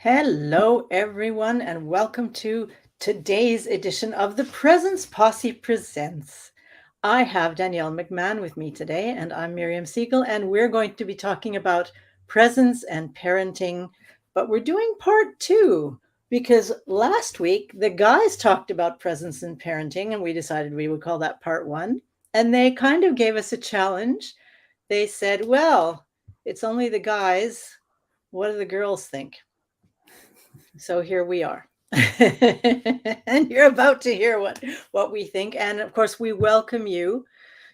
Hello, everyone, and welcome to today's edition of the Presence Posse Presents. I have Danielle McMahon with me today, and I'm Miriam Siegel, and we're going to be talking about presence and parenting. But we're doing part two because last week the guys talked about presence and parenting, and we decided we would call that part one. And they kind of gave us a challenge. They said, well, it's only the guys. What do the girls think? So here we are. And you're about to hear what we think. And of course, we welcome you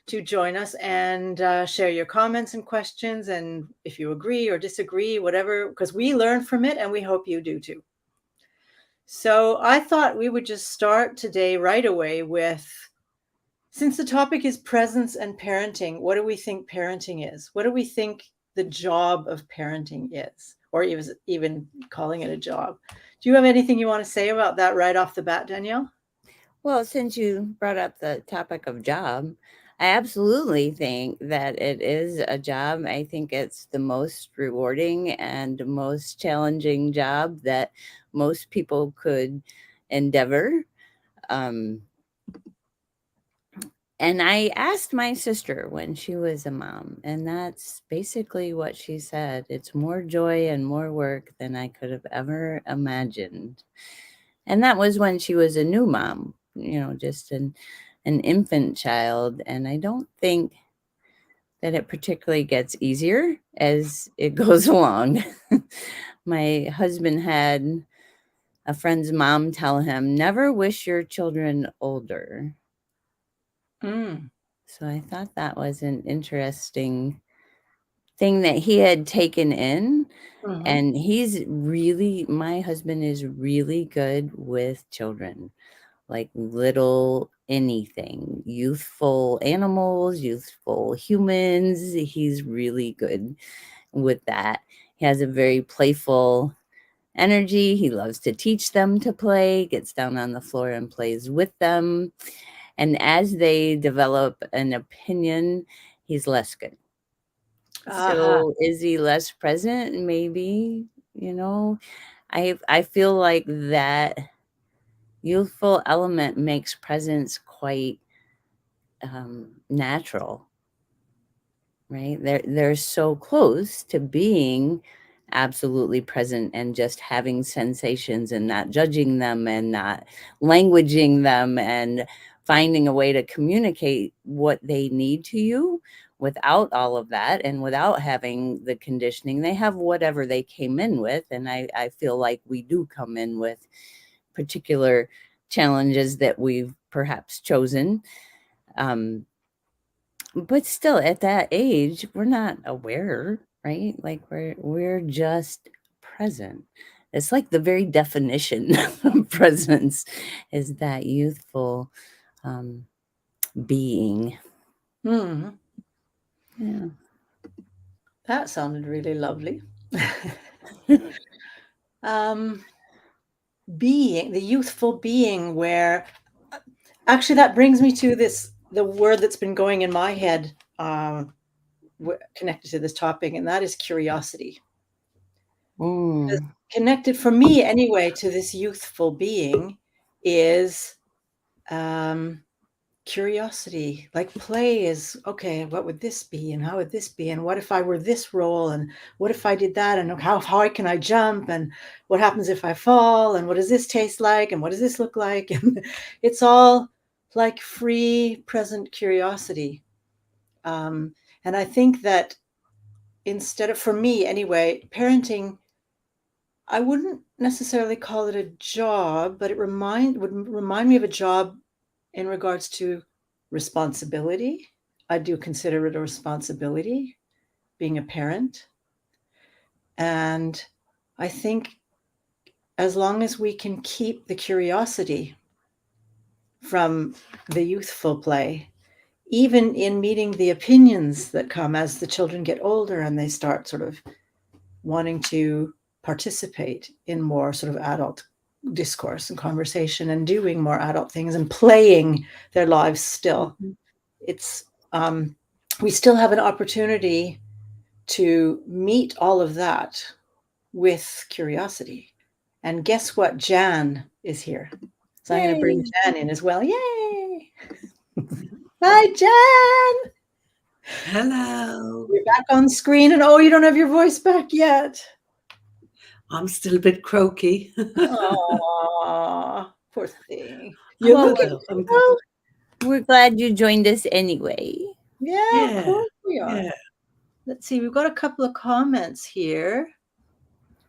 to join us and share your comments and questions. And if you agree or disagree, whatever, because we learn from it and we hope you do too. So I thought we would just start today right away with, since the topic is presence and parenting, what do we think parenting is? What do we think the job of parenting is? Or even calling it a job. Do you have anything you want to say about that right off the bat, Danielle? Well, since you brought up the topic of job, I absolutely think that it is a job. I think it's the most rewarding and most challenging job that most people could endeavor. Um, and I asked my sister when she was a mom, and that's basically what she said. It's more joy and more work than I could have ever imagined. And that was when she was a new mom, just an infant child. And I don't think that it particularly gets easier as it goes along. My husband had a friend's mom tell him, never wish your children older. Mm. So I thought that was an interesting thing that he had taken in. Mm-hmm. And my husband is really good with children, like little anything, youthful animals, youthful humans. He's really good with that. He has a very playful energy. He loves to teach them to play, gets down on the floor and plays with them. And as they develop an opinion, he's less good. Aha. So is he less present? Maybe, you know. I feel like that youthful element makes presence quite natural, right? They're so close to being absolutely present and just having sensations and not judging them and not languaging them and finding a way to communicate what they need to you without all of that and without having the conditioning. They have whatever they came in with, and I feel like we do come in with particular challenges that we've perhaps chosen. um, but still, at that age, we're not aware, right? Like we're just present. It's like the very definition of presence is that youthful um, being. Mm. Yeah. That sounded really lovely. um, Being the youthful being, where actually that brings me to the word that's been going in my head, connected to this topic, and that is curiosity. Mm. Connected for me anyway to this youthful being is um, curiosity. Like play is okay. What would this be, and how would this be, and what if I were this role, and what if I did that, and how high can I jump, and what happens if I fall, and what does this taste like, and what does this look like, and it's all like free, present curiosity. Um, and I think that instead of, for me anyway, parenting, I wouldn't necessarily call it a job, but would remind me of a job in regards to responsibility. I do consider it a responsibility being a parent. And I think as long as we can keep the curiosity from the youthful play, even in meeting the opinions that come as the children get older and they start sort of wanting to participate in more sort of adult discourse and conversation and doing more adult things and playing their lives still. Mhm. It's we still have an opportunity to meet all of that with curiosity. And guess what? Jan is here. So I'm going to bring Yay. Jan in as well. Yay! Hi, Jan! Hello. You're back on screen, and oh, you don't have your voice back yet. I'm still a bit croaky. Oh, poor thing. I'm You're good looking though. I'm good, good. though. We're glad you joined us anyway. Yeah, of Yeah. course we are. Yeah. Let's see. We've got a couple of comments here.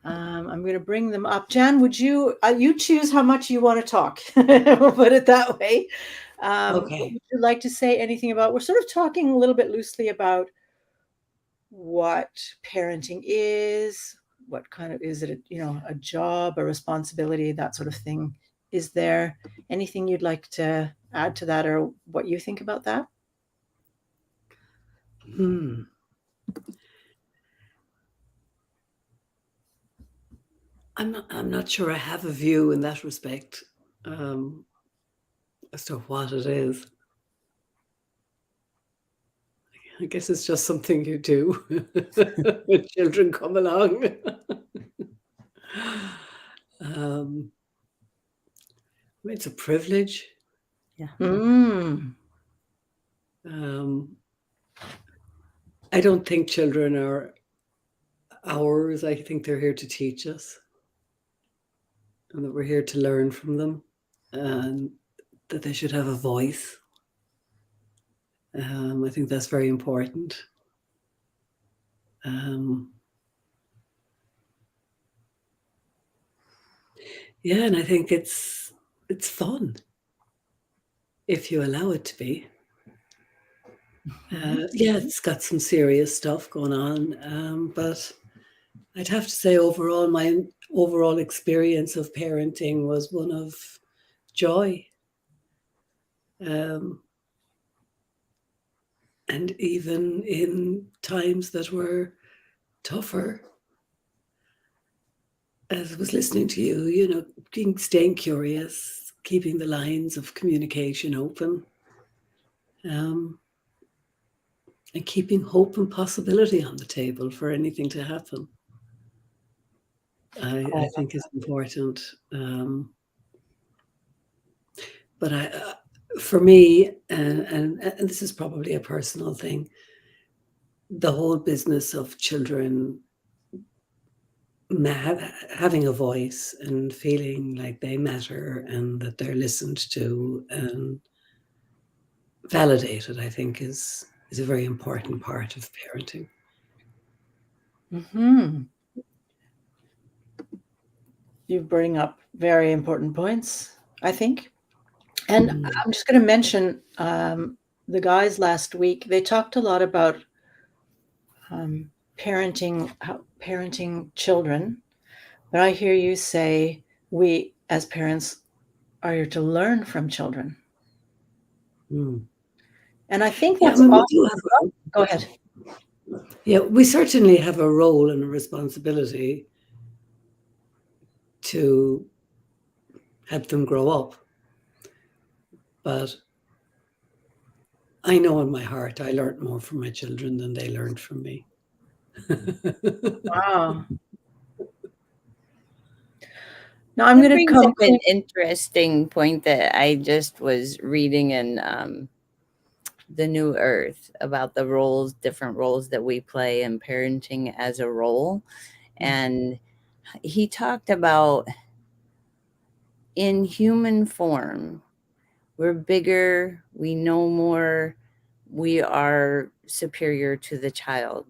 I'm going to bring them up. Jan, would you choose how much you want to talk? We'll put it that way. Okay. Would you like to say anything about? We're sort of talking a little bit loosely about what parenting is. What kind of is it? A job, a responsibility, that sort of thing. Is there anything you'd like to add to that, or what you think about that? I'm not sure I have a view in that respect as to what it is. I guess it's just something you do when children come along. It's a privilege. Yeah. I don't think children are ours. I think they're here to teach us, and that we're here to learn from them, and that they should have a voice. I think that's very important. Yeah, and I think it's fun if you allow it to be. Yeah, it's got some serious stuff going on, but I'd have to say overall, my overall experience of parenting was one of joy. And even in times that were tougher, as I was listening to you, staying curious, keeping the lines of communication open, and keeping hope and possibility on the table for anything to happen, I think is important. But for me, and this is probably a personal thing, the whole business of children having a voice and feeling like they matter and that they're listened to and validated, I think is a very important part of parenting. You bring up very important points, I think. And I'm just going to mention the guys last week. They talked a lot about parenting children. But I hear you say we, as parents, are here to learn from children. And I think that's awesome. Go ahead. Yeah, we certainly have a role and a responsibility to help them grow up. But I know in my heart I learned more from my children than they learned from me. Wow. Now I'm going to come up an interesting point that I just was reading in The New Earth about the different roles that we play in parenting as a role. And he talked about in human form, we're bigger, we know more, we are superior to the child.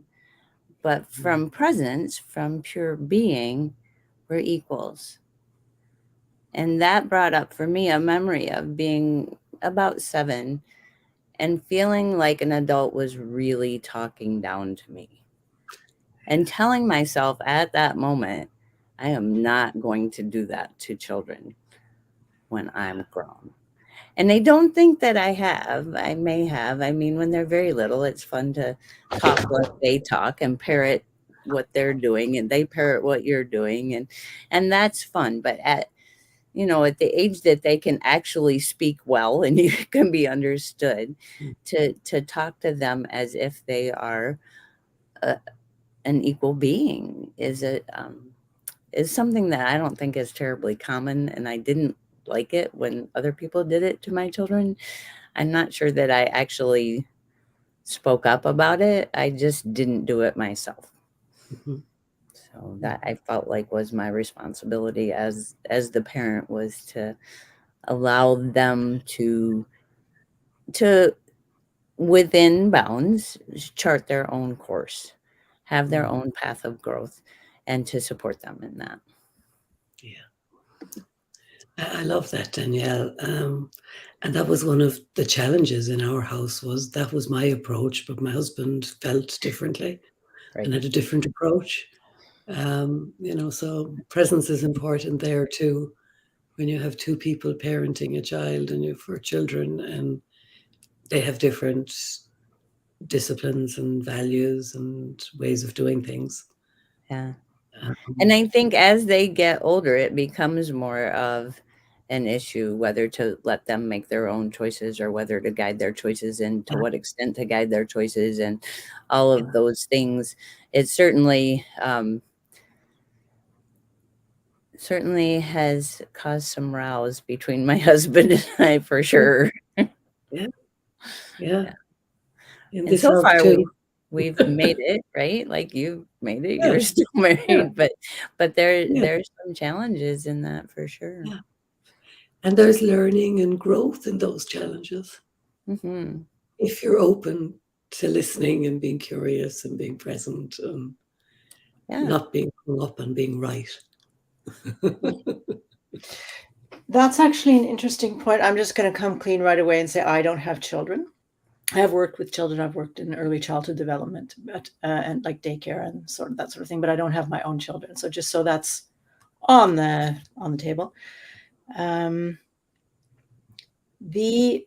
But from presence, from pure being, we're equals. And that brought up for me a memory of being about 7 and feeling like an adult was really talking down to me and telling myself at that moment, I am not going to do that to children when I'm grown. And they don't think that I have. I may have. I mean, when they're very little, it's fun to talk like they talk and parrot what they're doing, and they parrot what you're doing, and that's fun. But at the age that they can actually speak well and you can be understood, to talk to them as if they are an equal being is is something that I don't think is terribly common, and I didn't like it when other people did it to my children. I'm not sure that I actually spoke up about it. I just didn't do it myself. Mhm. So that I felt like was my responsibility as the parent, was to allow them to within bounds chart their own course, have their own path of growth, and to support them in that. Yeah. I love that, Danielle. And that was one of the challenges in our house. Was that was my approach, but my husband felt differently and Right. had a different approach. So presence is important there too. When you have two people parenting a child and you for children, and they have different disciplines and values and ways of doing things. Yeah. And Um, I think as they get older, it becomes more of an issue whether to let them make their own choices or whether to guide their choices, and to yeah, what extent to guide their choices, and all yeah, of those things. It certainly has caused some rows between my husband and I, for sure. yeah, yeah. Yeah. In And this so house far too. we've made it, right? Like, you've made it, Yeah, you're still yeah, married, but yeah, there's some challenges in that, for sure. yeah. And there's learning and growth in those challenges. Hmm. If you're open to listening and being curious and being present and Yeah. not being hung up on being right. That's actually an interesting point. I'm just going to come clean right away and say I don't have children. I have worked with children. I've worked in early childhood development, but and like daycare and sort of that sort of thing. But I don't have my own children. So just so that's on the table. The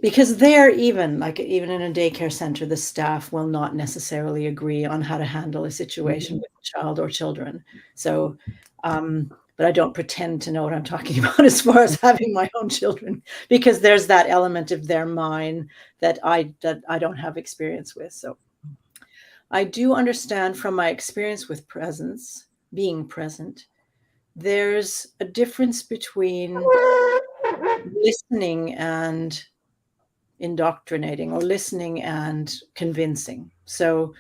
because they're even in a daycare center, the staff will not necessarily agree on how to handle a situation with a child or children. So, but I don't pretend to know what I'm talking about as far as having my own children, because there's that element of their mind that I don't have experience with. So I do understand from my experience with presence, being present, there's a difference between listening and indoctrinating, or listening and convincing. So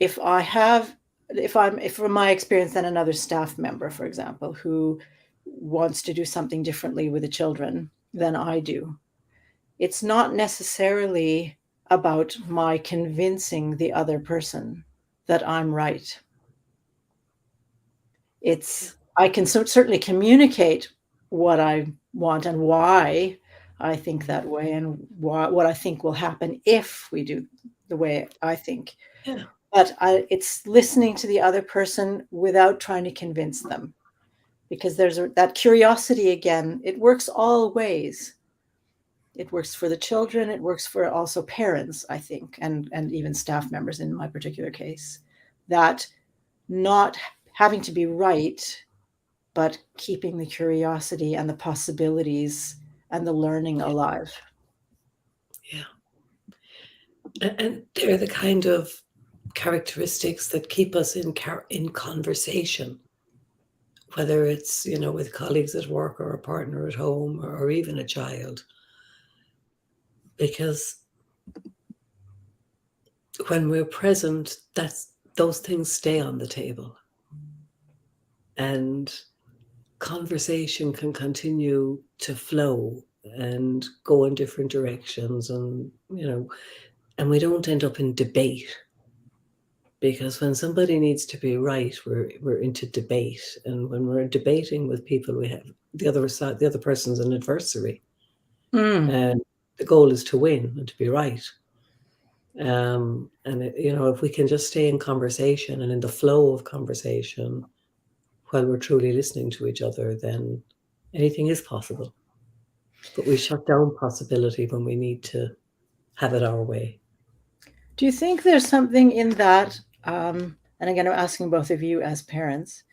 if I have, if from my experience, then another staff member, for example, who wants to do something differently with the children than I do, it's not necessarily about my convincing the other person that I'm right. It's, I can certainly communicate what I want and why I think that way, and what I think will happen if we do the way I think. Yeah, But it's listening to the other person without trying to convince them, because there's that curiosity again. It works all ways. It works for the children. It works for also parents, I think, and even staff members in my particular case. That not having to be right, but keeping the curiosity and the possibilities and the learning alive. yeah. And they're the kind of characteristics that keep us in conversation, whether it's with colleagues at work or a partner at home or even a child, because when we're present, those things stay on the table, and conversation can continue to flow and go in different directions, and we don't end up in debate. Because when somebody needs to be right, we're into debate, and when we're debating with people, we have the other side, the other person's an adversary, Mm. and the goal is to win and to be right. If we can just stay in conversation and in the flow of conversation while we're truly listening to each other, then anything is possible. But we shut down possibility when we need to have it our way. Do you think there's something in that? And again, I'm asking both of you as parents.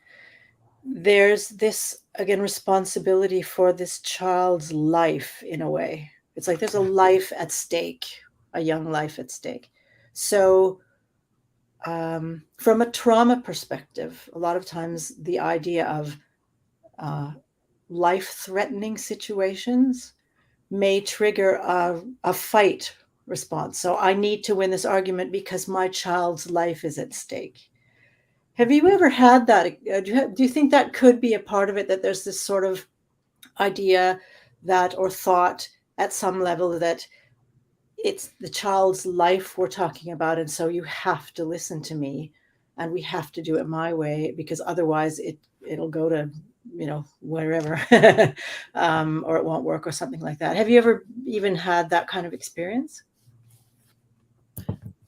There's this, again, responsibility for this child's life in a way. It's like there's a life at stake, a young life at stake. So from a trauma perspective, a lot of times the idea of life-threatening situations may trigger a fight response. So I need to win this argument because my child's life is at stake. Have you ever had that? Do you think that could be a part of it, that there's this sort of idea that, or thought at some level, that it's the child's life we're talking about, and so you have to listen to me and we have to do it my way, because otherwise it'll go to, wherever, or it won't work or something like that. Have you ever even had that kind of experience?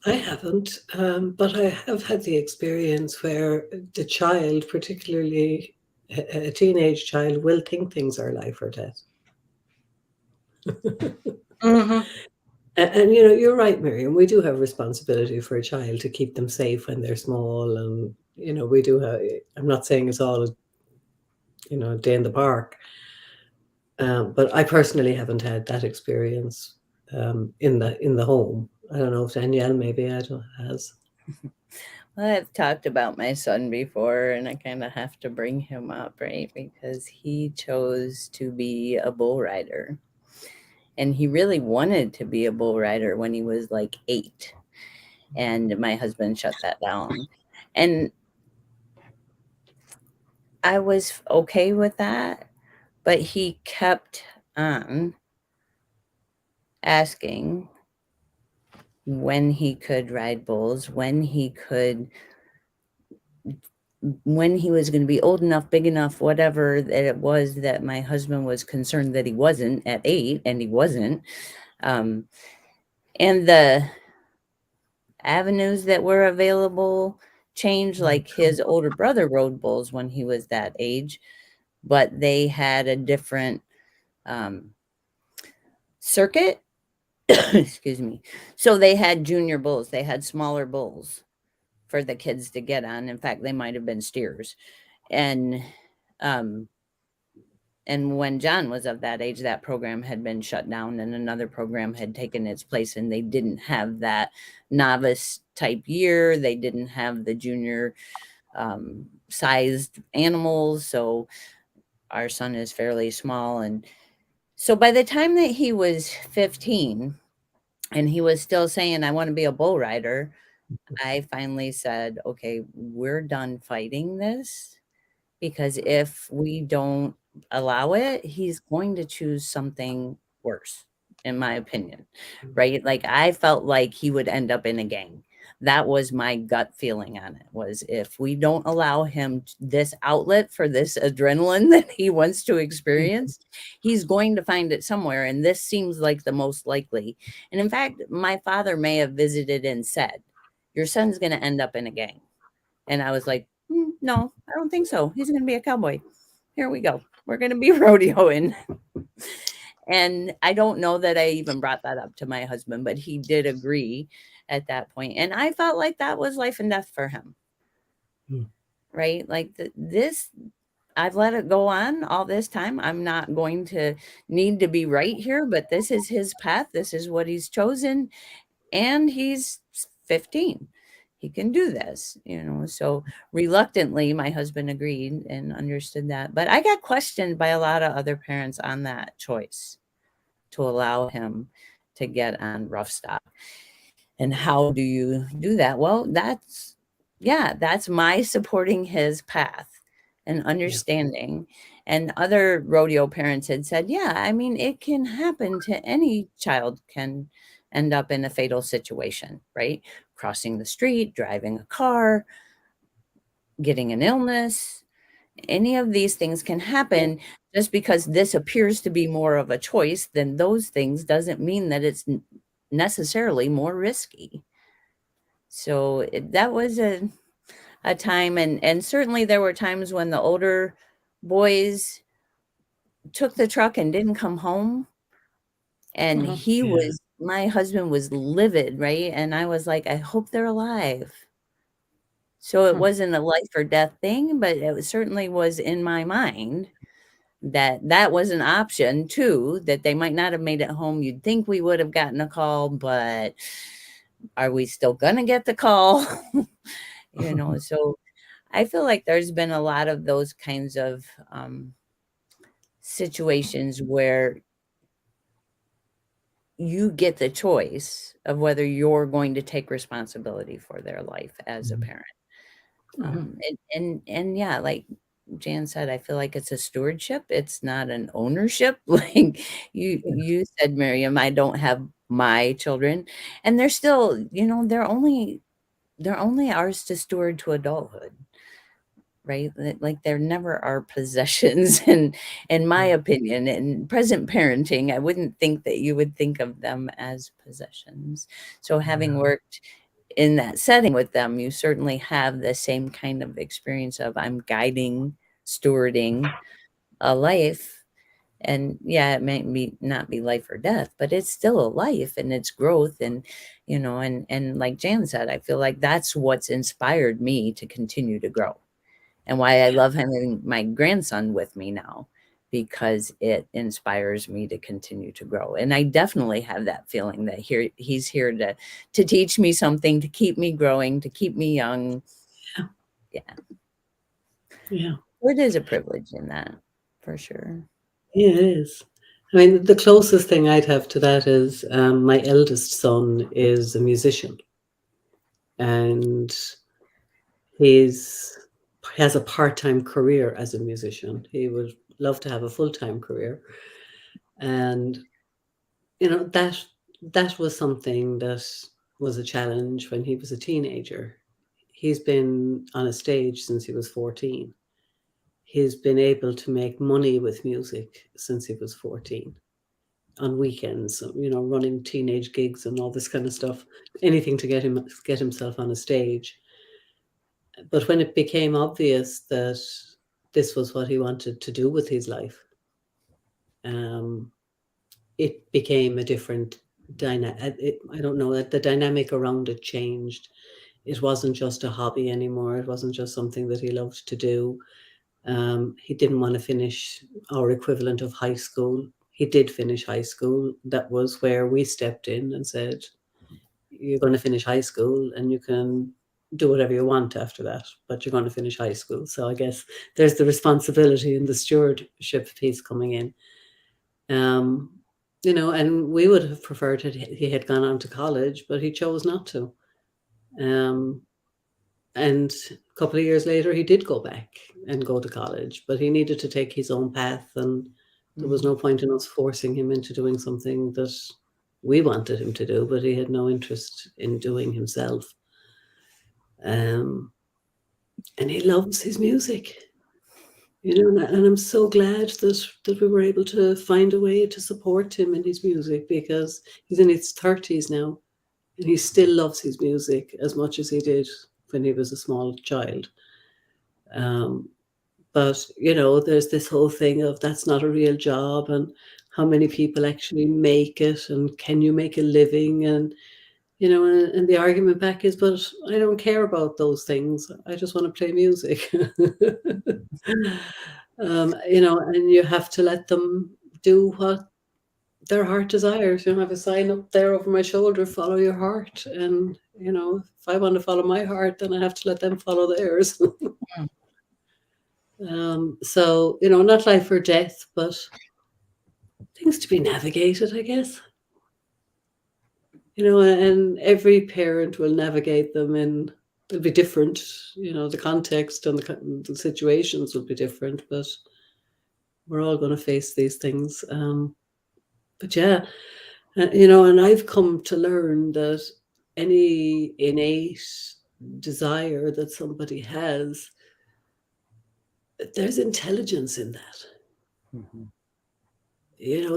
I haven't, but I have had the experience where the child, particularly a teenage child, will think things are life or death. Mm-hmm. And you're right, Miriam. We do have responsibility for a child to keep them safe when they're small, and we do have. I'm not saying it's all, a day in the park, but I personally haven't had that experience in the home. I don't know if Danielle maybe has. Well, I've talked about my son before, and I kind of have to bring him up, right? Because he chose to be a bull rider. And he really wanted to be a bull rider when he was like 8. And my husband shut that down. And I was okay with that, but he kept on asking when he could ride bulls, when he was going to be old enough, big enough, whatever that it was that my husband was concerned that he wasn't at 8, and he wasn't. And the avenues that were available changed. Like his older brother rode bulls when he was that age, but they had a different circuit. Excuse me. So they had junior bulls, they had smaller bulls for the kids to get on. In fact, they might have been steers. And when John was of that age, that program had been shut down and another program had taken its place, and they didn't have that novice type year. They didn't have the junior sized animals. So our son is fairly small. And so by the time that he was 15 and he was still saying, I want to be a bull rider, I finally said, okay, we're done fighting this, because if we don't allow it, he's going to choose something worse, in my opinion, right? Like, I felt like he would end up in a gang. That was my gut feeling on it, was if we don't allow him this outlet for this adrenaline that he wants to experience, he's going to find it somewhere. And this seems like the most likely. And in fact, my father may have visited and said, your son's going to end up in a gang. And I was like, no, I don't think so. He's going to be a cowboy. Here we go. We're going to be rodeoing. And I don't know that I even brought that up to my husband, but he did agree at that point. And I felt like that was life and death for him. Right? Like this, I've let it go on all this time. I'm not going to need to be right here, but this is his path. This is what he's chosen. And he's 15. He can do this, So reluctantly, my husband agreed and understood that. But I got questioned by a lot of other parents on that choice to allow him to get on rough stock. And how do you do that? Well, that's my supporting his path and understanding. And other rodeo parents had said, yeah, I mean, it can happen to any child, can end up in a fatal situation, right? Crossing the street, driving a car, getting an illness, any of these things can happen. Just because this appears to be more of a choice than those things doesn't mean that it's necessarily more risky. So that was a time, and certainly there were times when the older boys took the truck and didn't come home, and my husband was livid, right? And I was like, I hope they're alive. So it wasn't a life or death thing, but it certainly was in my mind that was an option too, that they might not have made it home. You'd think we would have gotten a call, but Are we still gonna get the call? So I feel like there's been a lot of those kinds of situations where you get the choice of whether you're going to take responsibility for their life as a parent. And yeah, like Jan said, I feel like it's a stewardship. It's not an ownership. Like you said, Miriam, I don't have my children, and they're still, they're only ours to steward to adulthood, right? Like they're never our possessions. And in my opinion, in present parenting, I wouldn't think that you would think of them as possessions. So having worked in that setting with them, you certainly have the same kind of experience of I'm guiding, stewarding a life. And yeah, it may not be life or death, but it's still a life and it's growth. And, and like Jan said, I feel like that's what's inspired me to continue to grow and why I love having my grandson with me now, because it inspires me to continue to grow. And I definitely have that feeling that he's here to teach me something, to keep me growing, to keep me young. Yeah. It is a privilege in that, for sure. Yeah, it is. I mean, the closest thing I'd have to that is my eldest son is a musician, and he's has a part-time career as a musician. He would love to have a full-time career, and that was something that was a challenge when he was a teenager. He's been on a stage since he was 14. He's been able to make money with music since he was 14 on weekends, running teenage gigs and all this kind of stuff, anything to get himself on a stage. But when it became obvious that this was what he wanted to do with his life, it became a different dynamic. I don't know, that the dynamic around it changed. It wasn't just a hobby anymore. It wasn't just something that he loved to do. He didn't want to finish our equivalent of high school. He did finish high school. That was where we stepped in and said, you're going to finish high school and you can do whatever you want after that, but you're going to finish high school. So I guess there's the responsibility and the stewardship piece coming in. And we would have preferred he had gone on to college, but he chose not to. And a couple of years later, he did go back and go to college, but he needed to take his own path, and there was no point in us forcing him into doing something that we wanted him to do, but he had no interest in doing himself. And he loves his music, and I'm so glad that we were able to find a way to support him in his music, because he's in his 30s now, and he still loves his music as much as he did when he was a small child. But there's this whole thing of that's not a real job, and how many people actually make it, and can you make a living? And and the argument back is, but I don't care about those things. I just want to play music. And you have to let them do what their heart desires. I have a sign up there over my shoulder, follow your heart. And, if I want to follow my heart, then I have to let them follow theirs. So, not life or death, but things to be navigated, I guess. And every parent will navigate them, and it'll be different. The context and the situations will be different, but we're all going to face these things. But yeah, and I've come to learn that any innate desire that somebody has, there's intelligence in that.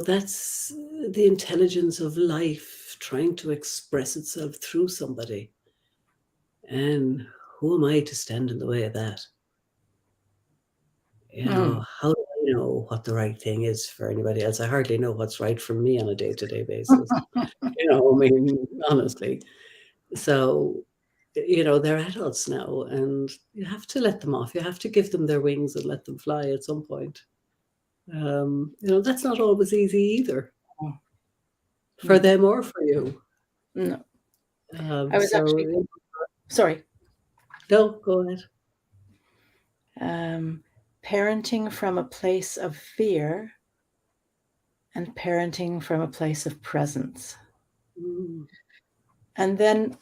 That's the intelligence of life trying to express itself through somebody. And who am I to stand in the way of that? How do I know what the right thing is for anybody else? I hardly know what's right for me on a day-to-day basis. Honestly. So, they're adults now, and you have to let them off. You have to give them their wings and let them fly at some point. That's not always easy either, for them or for you. No. I was actually, sorry. No, go ahead. Parenting from a place of fear and parenting from a place of presence. Mm. And then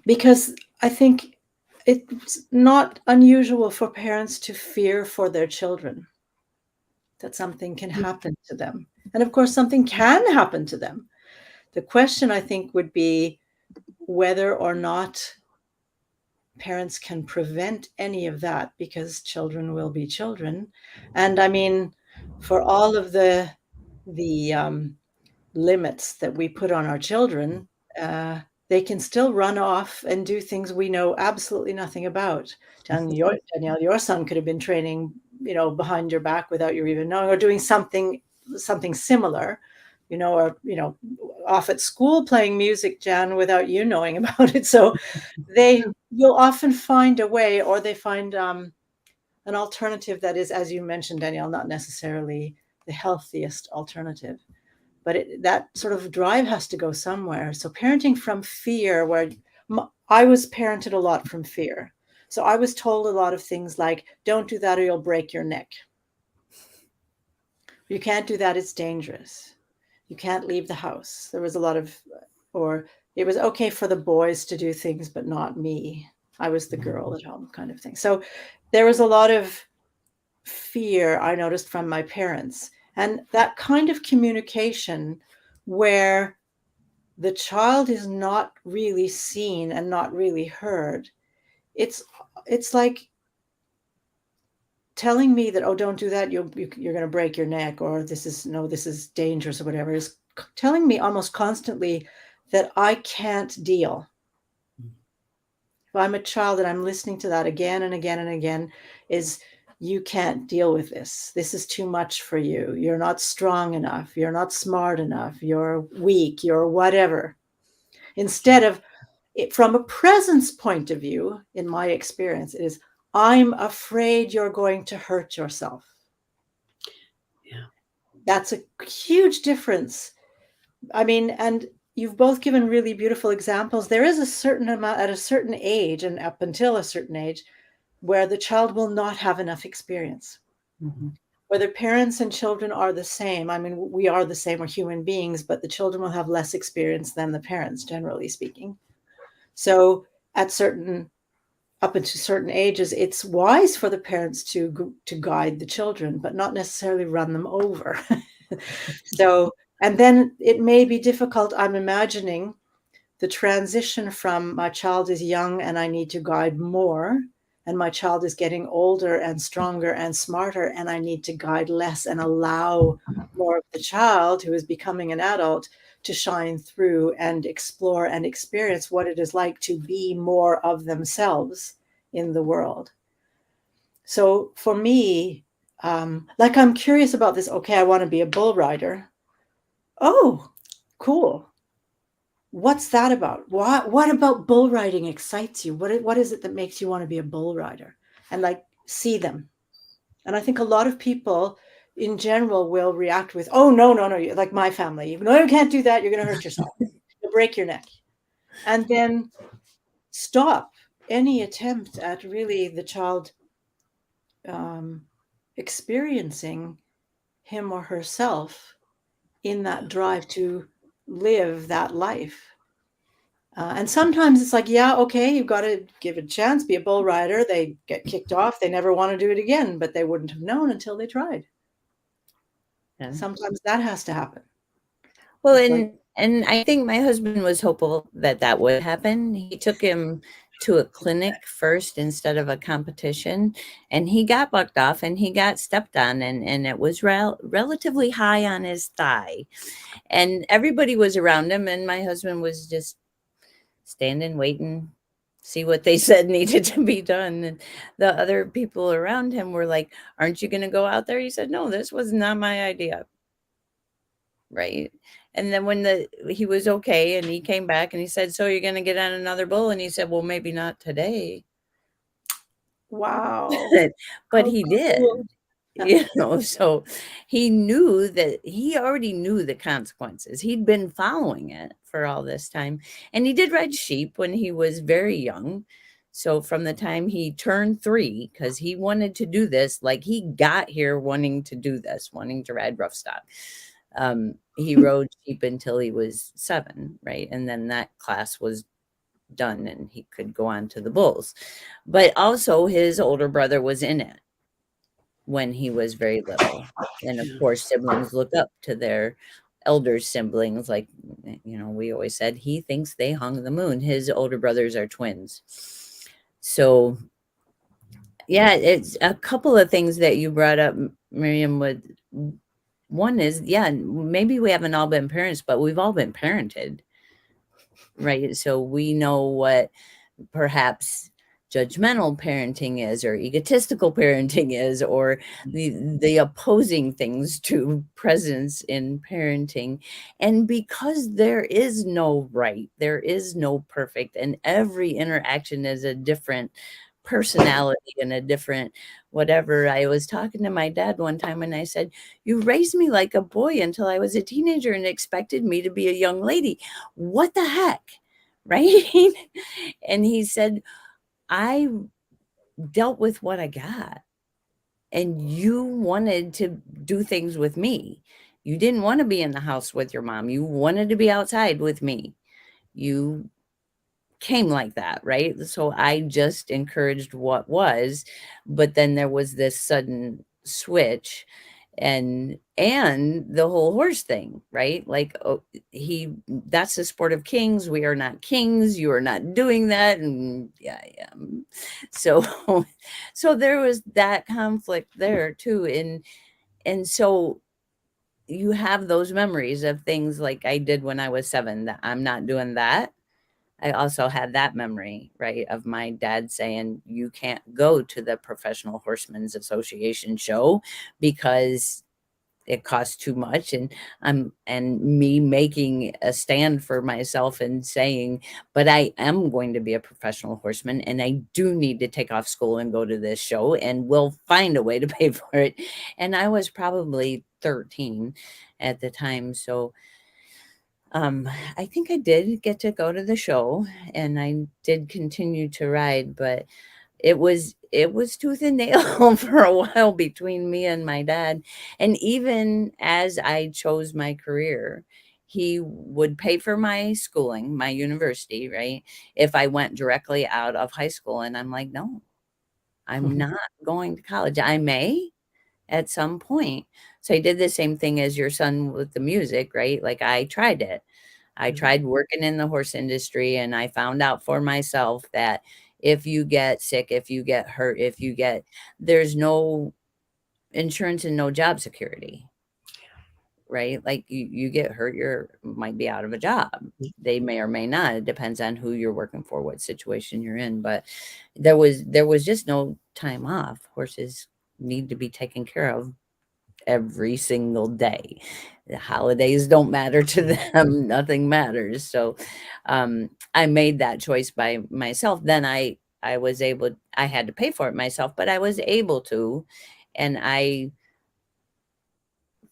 because I think it's not unusual for parents to fear for their children, that something can happen to them. And of course, something can happen to them. The question, I think, would be whether or not parents can prevent any of that, because children will be children. And I mean, for all of the limits that we put on our children, they can still run off and do things we know absolutely nothing about. Danielle, your son could have been training, behind your back without you even knowing, or doing something similar, or off at school playing music, Jan, without you knowing about it. So they will often find a way, or they find an alternative that is, as you mentioned, Danielle, not necessarily the healthiest alternative. But that sort of drive has to go somewhere. So parenting from fear, where I was parented a lot from fear. So I was told a lot of things like, don't do that or you'll break your neck. You can't do that, it's dangerous. You can't leave the house. There was a lot of, or it was okay for the boys to do things, but not me. I was the girl at home, kind of thing. So there was a lot of fear I noticed from my parents. And that kind of communication where the child is not really seen and not really heard, it's like telling me that, oh, don't do that, you're going to break your neck, or this is dangerous, or whatever, is telling me almost constantly that I can't deal. If I'm a child and I'm listening to that again and again and again, is you can't deal with this. This is too much for you. You're not strong enough. You're not smart enough. You're weak. You're whatever. Instead of, from a presence point of view, in my experience, it is, I'm afraid you're going to hurt yourself. Yeah. That's a huge difference. I mean, and you've both given really beautiful examples. There is a certain amount at a certain age, and up until a certain age, where the child will not have enough experience. Mm-hmm. Whether parents and children are the same, I mean, we are the same, we're human beings, but the children will have less experience than the parents, generally speaking. So up into certain ages, it's wise for the parents to guide the children, but not necessarily run them over. So, and then it may be difficult, I'm imagining, the transition from my child is young and I need to guide more, and my child is getting older and stronger and smarter, and I need to guide less and allow more of the child, who is becoming an adult, to shine through and explore and experience what it is like to be more of themselves in the world. So for me, like, I'm curious about this. Okay, I want to be a bull rider. Oh, cool. What's that about? What about bull riding excites you? What is it that makes you want to be a bull rider? And like, see them. And I think a lot of people in general will react with, oh, no, like my family. No, you can't do that. You're going to hurt yourself. You'll break your neck. And then stop any attempt at really the child experiencing him or herself in that drive to live that life. And sometimes it's like, yeah, okay, you've got to give it a chance, be a bull rider. They get kicked off. They never want to do it again, but they wouldn't have known until they tried. Yeah. Sometimes that has to happen. Well, and I think my husband was hopeful that that would happen. He took him to a clinic first instead of a competition, and he got bucked off and he got stepped on, and it was relatively high on his thigh, and everybody was around him, and my husband was just standing, waiting, see what they said needed to be done. And the other people around him were like, aren't you going to go out there? He said, no, this was not my idea. Right. And then when he was okay and he came back and he said, so you're going to get on another bull? And he said, well, maybe not today. Wow. But he did. So he knew that he already knew the consequences. He'd been following it for all this time. And he did ride sheep when he was very young. So from the time he turned 3, because he wanted to do this, like he got here wanting to do this, wanting to ride rough stock. He rode sheep until he was 7, right? And then that class was done and he could go on to the bulls. But also his older brother was in it when he was very little. And of Yeah. course, siblings look up to their elder siblings. Like, we always said, he thinks they hung the moon. His older brothers are twins. So, yeah, it's a couple of things that you brought up, Miriam. One is, yeah, maybe we haven't all been parents, but we've all been parented, right? So we know what perhaps judgmental parenting is, or egotistical parenting is, or the opposing things to presence in parenting. And because there is no right, there is no perfect, and every interaction is a different personality and a different whatever. I was talking to my dad one time and I said, you raised me like a boy until I was a teenager and expected me to be a young lady. What the heck? Right? And he said, I dealt with what I got, and you wanted to do things with me. You didn't want to be in the house with your mom. You wanted to be outside with me. You came like that, right? So I just encouraged what was, but then there was this sudden switch, and the whole horse thing, right? Like, oh, that's the sport of kings. We are not kings. You are not doing that. And yeah, I am. So so there was that conflict there too. And so you have those memories of things like I did when I was 7, that I'm not doing that. I also had that memory, right, of my dad saying, you can't go to the Professional Horsemen's Association show because it costs too much. And me making a stand for myself and saying, but I am going to be a professional horseman and I do need to take off school and go to this show, and we'll find a way to pay for it. And I was probably 13 at the time. So I think I did get to go to the show and I did continue to ride, but it was tooth and nail for a while between me and my dad. And even as I chose my career, he would pay for my schooling, my university, right? If I went directly out of high school. And I'm like, no, I'm not going to college. I may at some point. So I did the same thing as your son with the music, right? Like I tried it. I tried working in the horse industry, and I found out for myself that if you get sick, if you get hurt, there's no insurance and no job security, right? Like you get hurt, might be out of a job. They may or may not. It depends on who you're working for, what situation you're in. But there was just no time off. Horses need to be taken care of every single day. The holidays don't matter to them. Nothing matters. So I made that choice by myself. Then I had to pay for it myself, but I was able to. And I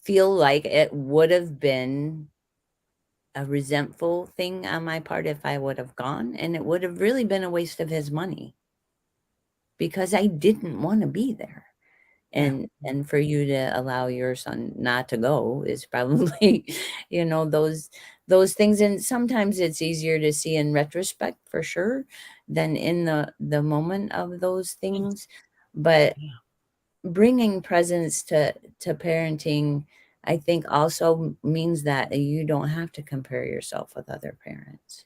feel like it would have been a resentful thing on my part if I would have gone, and it would have really been a waste of his money because I didn't want to be there. And for you to allow your son not to go is probably, those things. And sometimes it's easier to see in retrospect for sure than in the moment of those things. But bringing presence to parenting, I think also means that you don't have to compare yourself with other parents.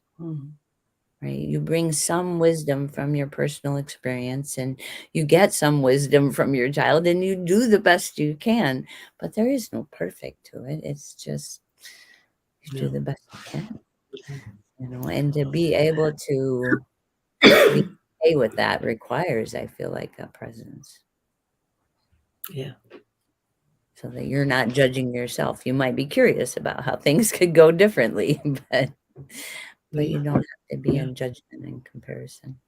Right? You bring some wisdom from your personal experience, and you get some wisdom from your child, and you do the best you can. But there is no perfect to it. It's just you do the best you can. And to be able to be okay with that requires, I feel like, a presence. Yeah. So that you're not judging yourself. You might be curious about how things could go differently, but you don't have to be in judgment and comparison.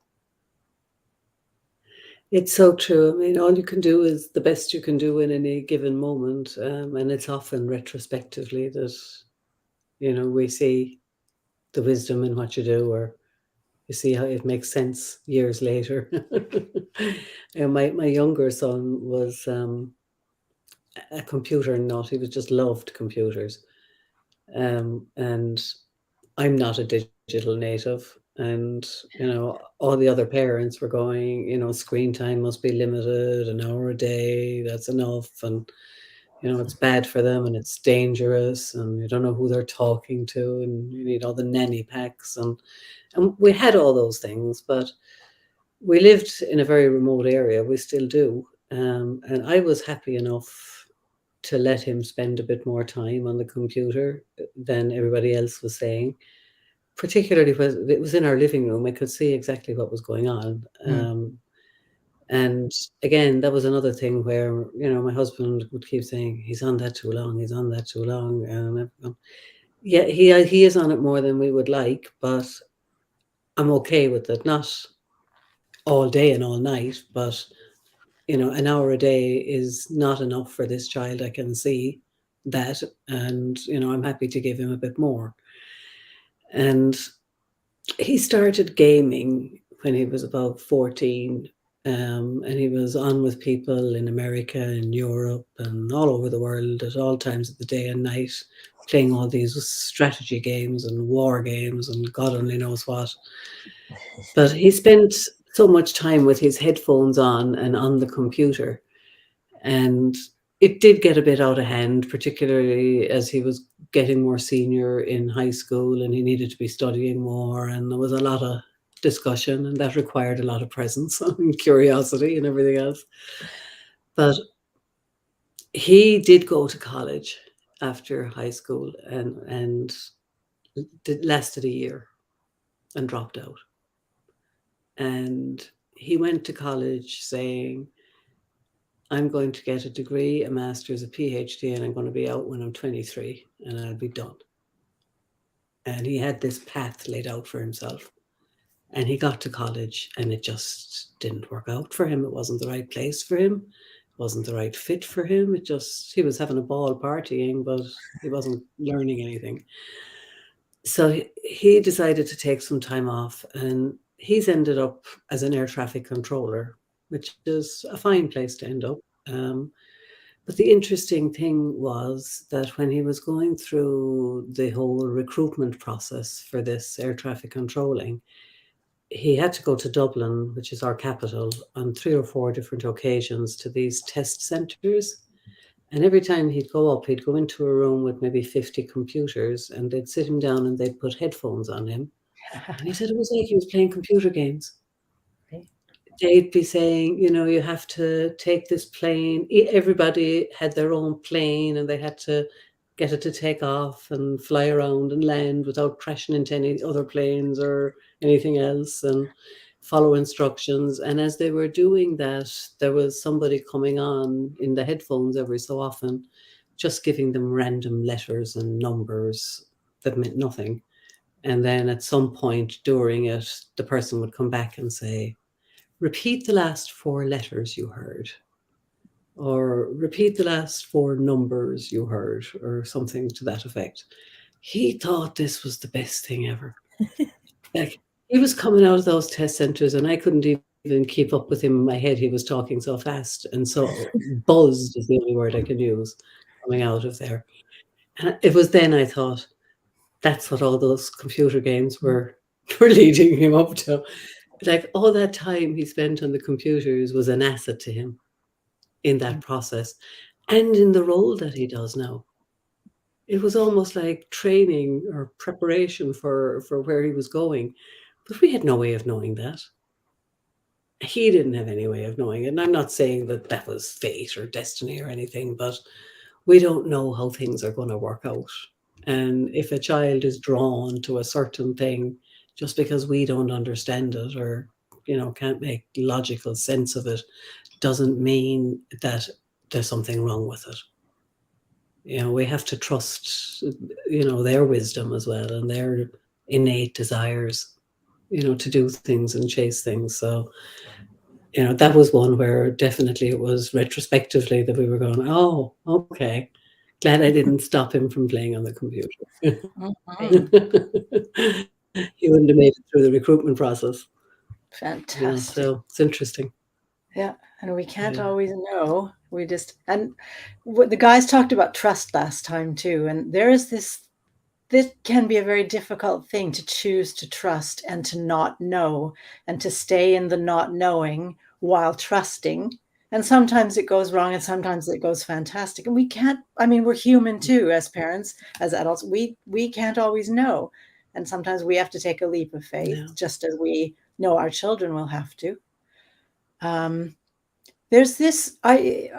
It's so true. I mean, all you can do is the best you can do in any given moment, and it's often retrospectively that we see the wisdom in what you do, or you see how it makes sense years later. My younger son was a computer nut. He was just loved computers, and I'm not a digital native, and all the other parents were going, screen time must be limited, an hour a day, that's enough, and it's bad for them and it's dangerous, and you don't know who they're talking to, and you need all the nanny packs, and we had all those things, but we lived in a very remote area. We still do, and I was happy enough to let him spend a bit more time on the computer than everybody else was saying, particularly when it was in our living room. I could see exactly what was going on. And again, that was another thing where, my husband would keep saying, he's on that too long, he's on that too long. And yeah, he is on it more than we would like, but I'm okay with it. Not all day and all night, but an hour a day is not enough for this child. I can see that. And, I'm happy to give him a bit more. And he started gaming when he was about 14, and he was on with people in America and Europe and all over the world at all times of the day and night, playing all these strategy games and war games and God only knows what. But he spent so much time with his headphones on and on the computer, and it did get a bit out of hand, particularly as he was getting more senior in high school and he needed to be studying more. And there was a lot of discussion, and that required a lot of presence and curiosity and everything else. But he did go to college after high school, and lasted a year and dropped out. And he went to college saying, I'm going to get a degree, a master's, a PhD, and I'm going to be out when I'm 23 and I'll be done. And he had this path laid out for himself. And he got to college and it just didn't work out for him. It wasn't the right place for him. It wasn't the right fit for him. He was having a ball partying, but he wasn't learning anything. So he decided to take some time off, and he's ended up as an air traffic controller, which is a fine place to end up. But the interesting thing was that when he was going through the whole recruitment process for this air traffic controlling, he had to go to Dublin, which is our capital, on 3 or 4 different occasions to these test centres. And every time he'd go up, he'd go into a room with maybe 50 computers, and they'd sit him down and they'd put headphones on him. And he said it was like he was playing computer games. They'd be saying, you have to take this plane. Everybody had their own plane, and they had to get it to take off and fly around and land without crashing into any other planes or anything else, and follow instructions. And as they were doing that, there was somebody coming on in the headphones every so often, just giving them random letters and numbers that meant nothing. And then at some point during it, the person would come back and say, repeat the last 4 letters you heard, or repeat the last 4 numbers you heard, or something to that effect. He thought this was the best thing ever. Like, he was coming out of those test centers, and I couldn't even keep up with him in my head. He was talking so fast and so buzzed is the only word I can use coming out of there. And it was then I thought, that's what all those computer games were leading him up to. Like, all that time he spent on the computers was an asset to him in that process and in the role that he does now. It was almost like training or preparation for where he was going. But we had no way of knowing that. He didn't have any way of knowing it. And I'm not saying that that was fate or destiny or anything, but we don't know how things are going to work out. And if a child is drawn to a certain thing just because we don't understand it, or can't make logical sense of it, doesn't mean that there's something wrong with it. We have to trust their wisdom as well, and their innate desires to do things and chase things. So that was one where definitely it was retrospectively that we were going, oh, okay. Glad I didn't stop him from playing on the computer. Mhm. He wouldn't have made it through the recruitment process. Fantastic. So it's interesting. Yeah, and we can't Yeah. always know. And what the guys talked about trust last time too, and there is this can be a very difficult thing to choose to trust and to not know and to stay in the not knowing while trusting. And sometimes it goes wrong and sometimes it goes fantastic. And we can't, I mean, we're human too as parents, as adults. We can't always know. And sometimes we have to take a leap of faith, Yeah. just as we know our children will have to. There's this, I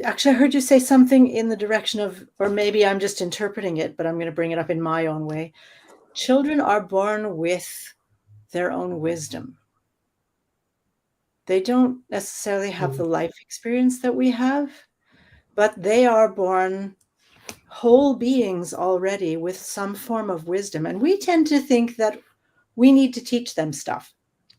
actually I heard you say something in the direction of, or maybe I'm just interpreting it, but I'm going to bring it up in my own way. Children are born with their own wisdom. They don't necessarily have the life experience that we have, but they are born whole beings already with some form of wisdom. And we tend to think that we need to teach them stuff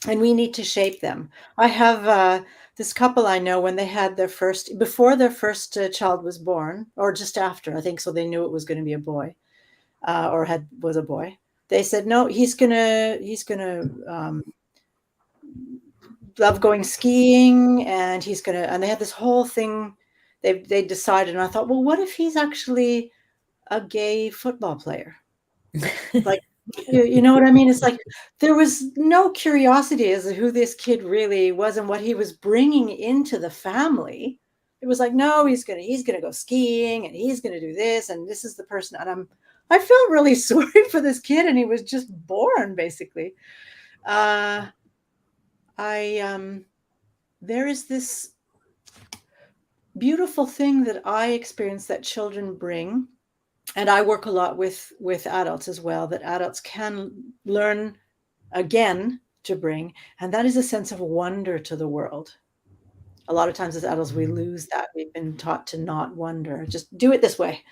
and we need to shape them. I have this couple I know, when they had before their first child was born, or just after, I think, so they knew it was going to be a boy, was a boy. They said, no, he's gonna love going skiing, and and they had this whole thing they decided. And I thought, well, what if he's actually a gay football player? Like, you know what I mean? It's like there was no curiosity as to who this kid really was and what he was bringing into the family. It was like, no, he's gonna go skiing and he's gonna do this and this is the person. And I felt really sorry for this kid, and he was just born basically. There is this beautiful thing that I experience that children bring, and I work a lot with adults as well, that adults can learn again to bring, and that is a sense of wonder to the world. A lot of times as adults, we lose that. We've been taught to not wonder. Just do it this way.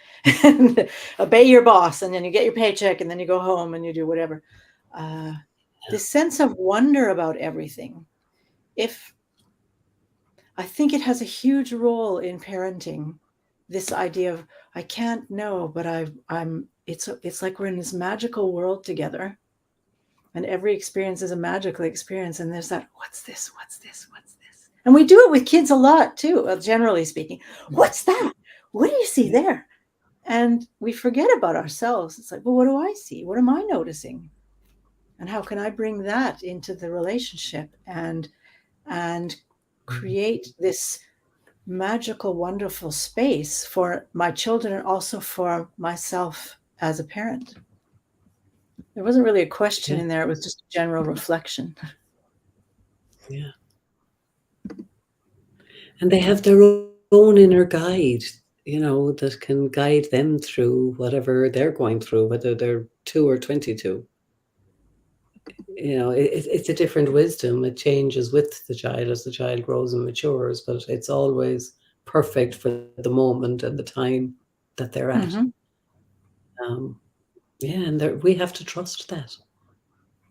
Obey your boss, and then you get your paycheck, and then you go home and you do whatever. This sense of wonder about everything. I think it has a huge role in parenting. This idea of, I can't know, but it's like we're in this magical world together, and every experience is a magical experience. And there's that, what's this? What's this? What's this? And we do it with kids a lot too, generally speaking. What's that? What do you see there? And we forget about ourselves. It's like, well, what do I see? What am I noticing? And how can I bring that into the relationship and create this magical, wonderful space for my children and also for myself as a parent? There wasn't really a question in there. It was just a general reflection. Yeah. And they have their own inner guide, that can guide them through whatever they're going through, whether they're 2 or 22. It's a different wisdom. It changes with the child as the child grows and matures, but it's always perfect for the moment and the time that they're at. And we have to trust that.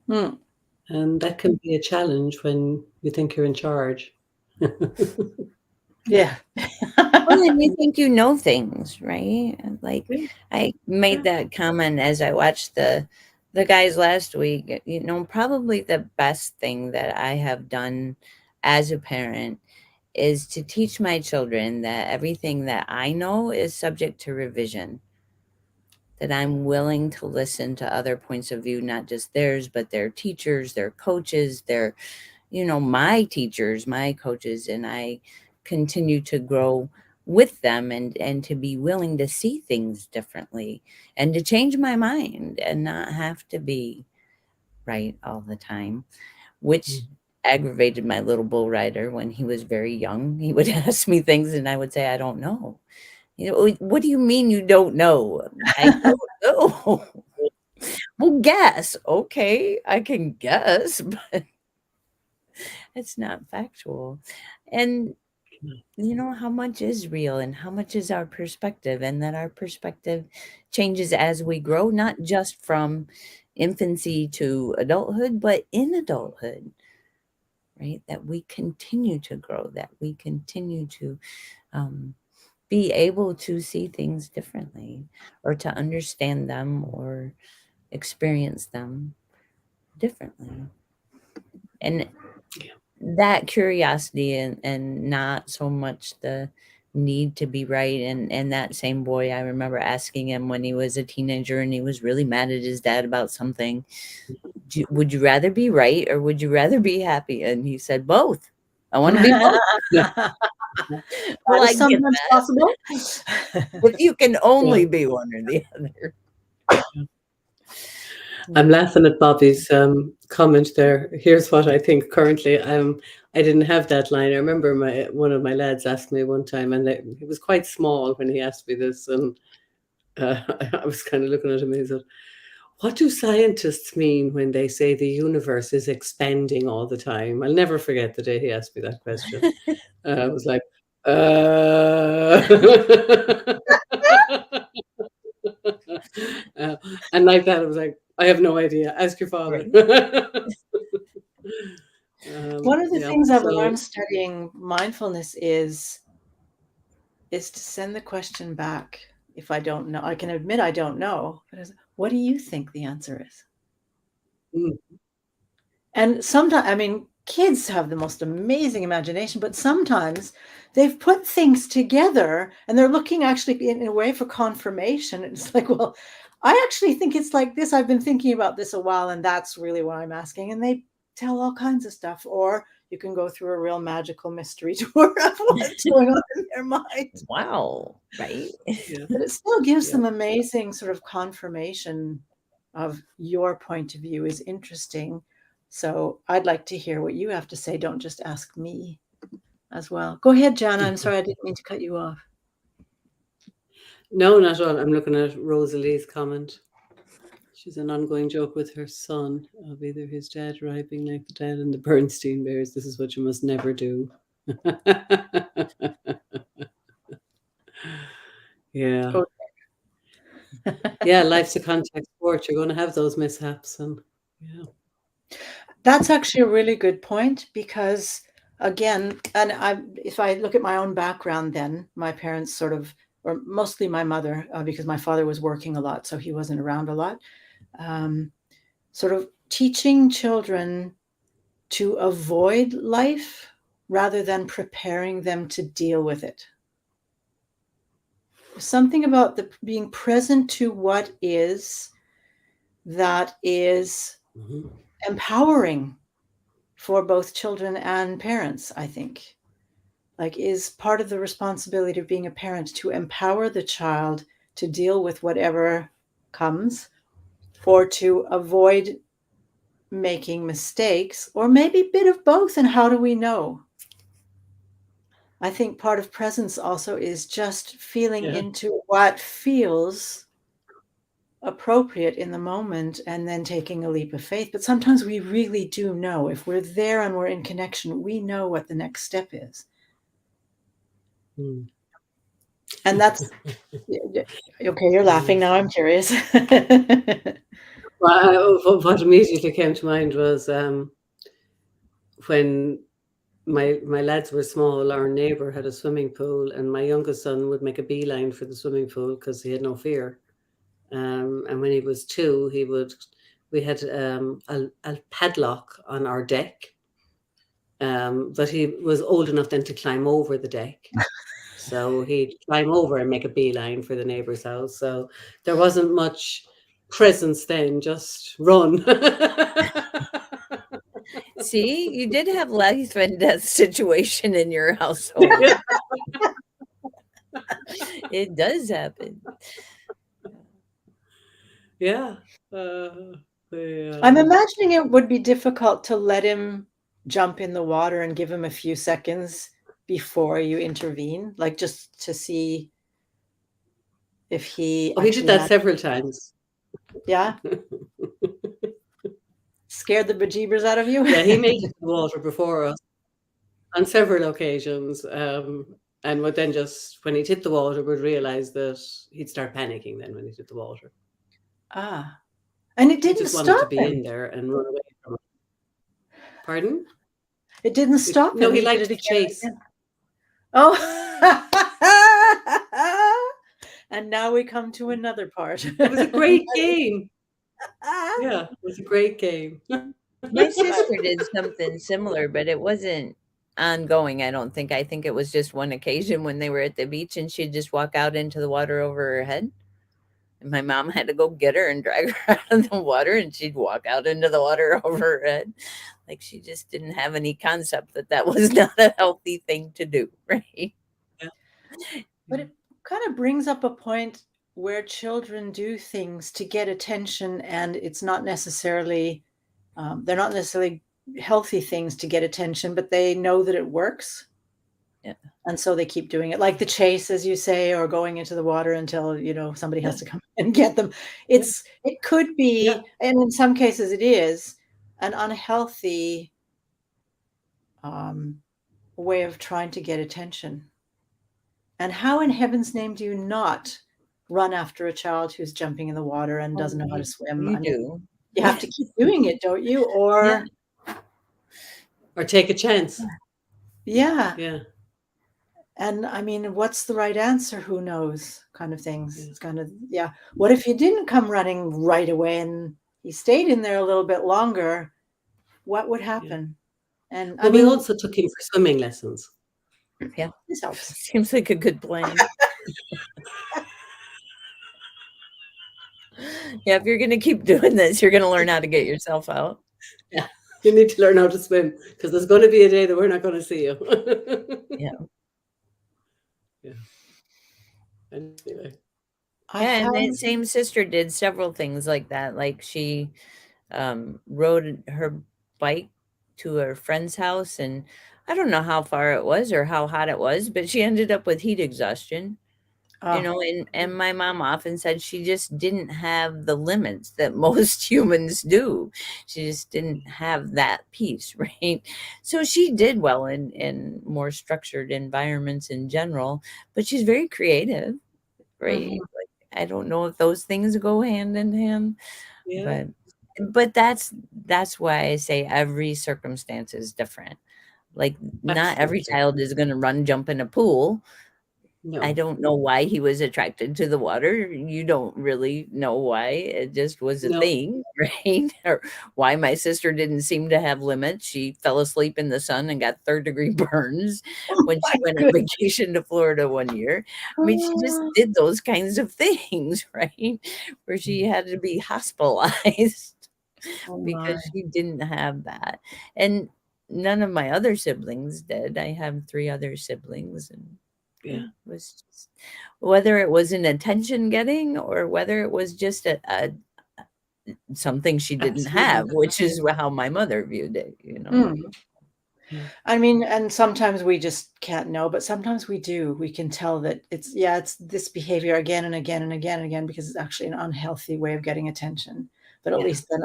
And that can be a challenge when you think you're in charge. Yeah. Well, and you think you know things, right? Like, I made that comment as I watched the guys last week. Probably the best thing that I have done as a parent is to teach my children that everything that I know is subject to revision, that I'm willing to listen to other points of view, not just theirs, but their teachers, their coaches, my teachers, my coaches, and I continue to grow with them and to be willing to see things differently and to change my mind and not have to be right all the time, which aggravated my little bull rider when he was very young. He would ask me things and I would say, I don't know. What do you mean you don't know? I don't know. Well, guess. Okay, I can guess, but it's not factual. And how much is real and how much is our perspective, and that our perspective changes as we grow, not just from infancy to adulthood, but in adulthood, right? That we continue to grow, that we continue to be able to see things differently, or to understand them or experience them differently. And that curiosity, and not so much the need to be right. And that same boy, I remember asking him when he was a teenager and he was really mad at his dad about something, would you rather be right or would you rather be happy? And he said, both. I want to be both. That Well, I is get sometimes that. possible. If you can only be one or the other. I'm laughing at Bobby's comment there. Here's what I think currently. I didn't have that line. I remember one of my lads asked me one time, and he was quite small when he asked me this, and I was kind of looking at him and he said, "What do scientists mean when they say the universe is expanding all the time?" I'll never forget the day he asked me that question. I was like, and like that, I was like, I have no idea. Ask your father. One of the Yeah. things I've So learned studying mindfulness is to send the question back. If I don't know, I can admit I don't know, but what do you think the answer is? mm, And sometimes, I mean, kids have the most amazing imagination, but sometimes they've put things together and they're looking actually in a way for confirmation. And it's like, well, I actually think it's like this. I've been thinking about this a while, and that's really why I'm asking. And they tell all kinds of stuff. Or you can go through a real magical mystery tour of what's going on in their mind. Wow. Right. yeah. But it still gives Yeah. them amazing sort of confirmation of your point of view is interesting. So I'd like to hear what you have to say. Don't just ask me as well. Go ahead, Jana. I'm sorry, I didn't mean to cut you off. No, not at all. I'm looking at Rosalie's comment. She's an ongoing joke with her son of either his dad or I being like the dad in the Bernstein Bears. This is what you must never do. Yeah. Oh. Yeah, life's a contact sport. You're going to have those mishaps, and yeah. That's actually a really good point, because again, if I look at my own background, then my parents sort of, or mostly my mother, because my father was working a lot, so he wasn't around a lot, sort of teaching children to avoid life rather than preparing them to deal with it. Something about being present to what is, that is empowering for both children and parents, I think. Like, is part of the responsibility of being a parent to empower the child to deal with whatever comes, or to avoid making mistakes, or maybe a bit of both. And how do we know? I think part of presence also is just feeling into what feels appropriate in the moment, and then taking a leap of faith. But sometimes we really do know. If we're there and we're in connection, we know what the next step is. And that's okay. You're laughing now. I'm curious. Well, what immediately came to mind was when my lads were small, our neighbour had a swimming pool, and my youngest son would make a beeline for the swimming pool because he had no fear. And when he was 2, we had a padlock on our deck, but he was old enough then to climb over the deck. So he'd climb over and make a beeline for the neighbour's house. So there wasn't much presence then, just run. See, you did have life and death situation in your household. It does happen. Yeah. I'm imagining it would be difficult to let him jump in the water and give him a few seconds before you intervene, like just to see if he Oh, he did that several times. Yeah. Scared the bejeebers out of you? Yeah, he made it to the water before us on several occasions. And would then just, when he'd hit the water, would realize that he'd start panicking then when he hit the water. Ah. And it He didn't just wanted to stop be him. in there and run away from it. Pardon? It didn't stop No, him. he He did liked it to again and chase. again. Oh. And now we come to another part. It was a great game. Yeah, it was a great game. My sister did something similar, but it wasn't ongoing, I don't think. I think it was just one occasion when they were at the beach and she'd just walk out into the water over her head. And my mom had to go get her and drag her out of the water, and she'd walk out into the water over her head. Like she just didn't have any concept that that was not a healthy thing to do, right? Yeah. But it kind of brings up a point where children do things to get attention, and it's not necessarily, they're not necessarily healthy things to get attention, but they know that it works. Yeah. And so they keep doing it, like the chase, as you say, or going into the water until, somebody has to come and get them. It could Yeah. be, and in some cases it is, an unhealthy way of trying to get attention. And how in heaven's name do you not run after a child who's jumping in the water and doesn't know how to swim? You I mean, do. you have to keep doing it, don't you? Yeah. Or take a chance. Yeah. Yeah. And I mean, what's the right answer? Who knows? Kind of things. Yeah. It's kind of, yeah. What if he didn't come running right away and he stayed in there a little bit longer? What would happen? And Well, we also took him for swimming lessons. Yeah. this helps. Seems like a good plan. Yeah, if you're going to keep doing this, you're going to learn how to get yourself out. Yeah. You need to learn how to swim because there's going to be a day that we're not going to see you. Yeah. Yeah. Anyway. And that same sister did several things like that. Like she rode her bike to her friend's house, and I don't know how far it was or how hot it was, but she ended up with heat exhaustion. And my mom often said she just didn't have the limits that most humans do. She just didn't have that piece, right? So she did well in more structured environments in general, but she's very creative, right? Like, I don't know if those things go hand in hand, Yeah. but that's why I say every circumstance is different. Like not every Absolutely. child is going to run, jump in a pool. No. I don't know why he was attracted to the water. You don't really know why. It just was a No. thing, right? Or why my sister didn't seem to have limits. She fell asleep in the sun and got third-degree burns when she went on vacation to Florida one year. I mean, she just did those kinds of things, right? Where she had to be hospitalized because she didn't have that. And none of my other siblings did. I have 3 other siblings, and Yeah. it was just, whether it was an attention getting or whether it was just a something she didn't have, which is how my mother viewed it, Yeah. I mean, and sometimes we just can't know, but sometimes we do. We can tell that it's this behavior again and again and again and again because it's actually an unhealthy way of getting attention. But at least then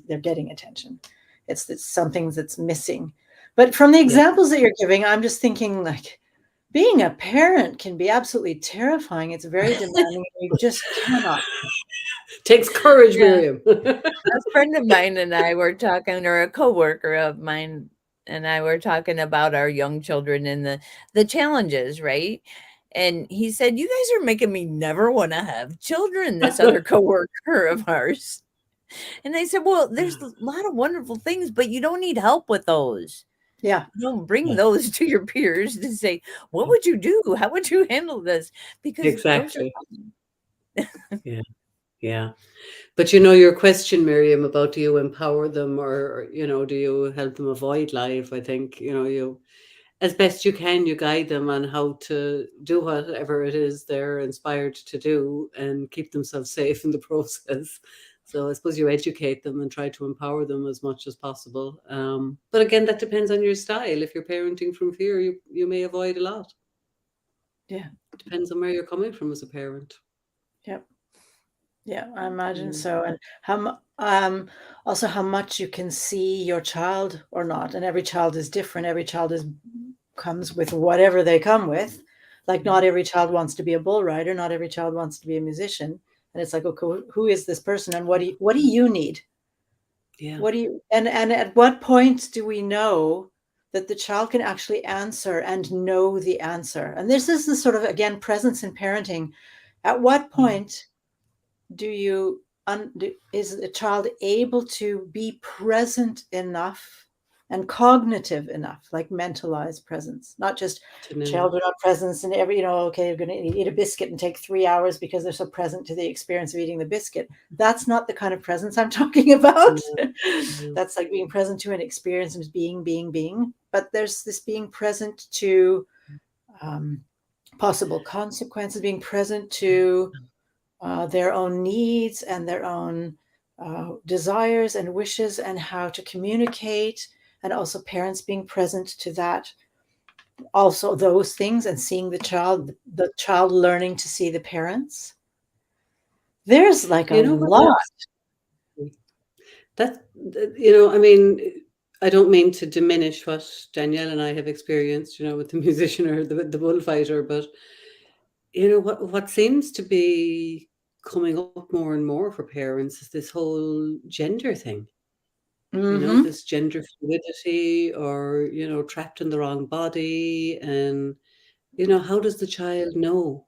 they're getting attention. It's something that's missing. But from the examples that you're giving, I'm just thinking like being a parent can be absolutely terrifying. It's very demanding. You just cannot. Takes courage, Miriam. A friend of mine and I were talking, or a coworker of mine and I were talking about our young children and the challenges, right? And he said, "You guys are making me never want to have children," this other coworker of ours. And I said, "Well, there's a lot of wonderful things, but you don't need help with those. Yeah. You don't bring those to your peers to say, what would you do? How would you handle this? Because Exactly. those are Yeah. But your question, Miriam, about do you empower them or do you help them avoid life? I think, you as best you can, you guide them on how to do whatever it is they're inspired to do and keep themselves safe in the process. So I suppose you educate them and try to empower them as much as possible. But again, that depends on your style. If you're parenting from fear, you may avoid a lot. Yeah. Depends on where you're coming from as a parent. Yep. Yeah, I imagine so. And also how much you can see your child or not. And every child is different. Every child comes with whatever they come with. Like not every child wants to be a bull rider. Not every child wants to be a musician. And it's like, okay, who is this person and what do you need? Yeah. What do you and at what point do we know that the child can actually answer and know the answer. And this is the sort of, again, presence in parenting. At what point is a child able to be present enough and cognitive enough, like mentalized presence, not just childhood presence and okay, you're going to eat a biscuit and take 3 hours because they're so present to the experience of eating the biscuit. That's not the kind of presence I'm talking about. That's like being present to an experience and being. But there's this being present to possible consequences, being present to their own needs and their own desires and wishes, and how to communicate, and also parents being present to that, also those things, and seeing the child learning to see the parents. There's like a lot. That, I mean, I don't mean to diminish what Danielle and I have experienced, with the musician or the bullfighter, but what seems to be coming up more and more for parents is this whole gender thing. This gender fluidity, or trapped in the wrong body, and how does the child know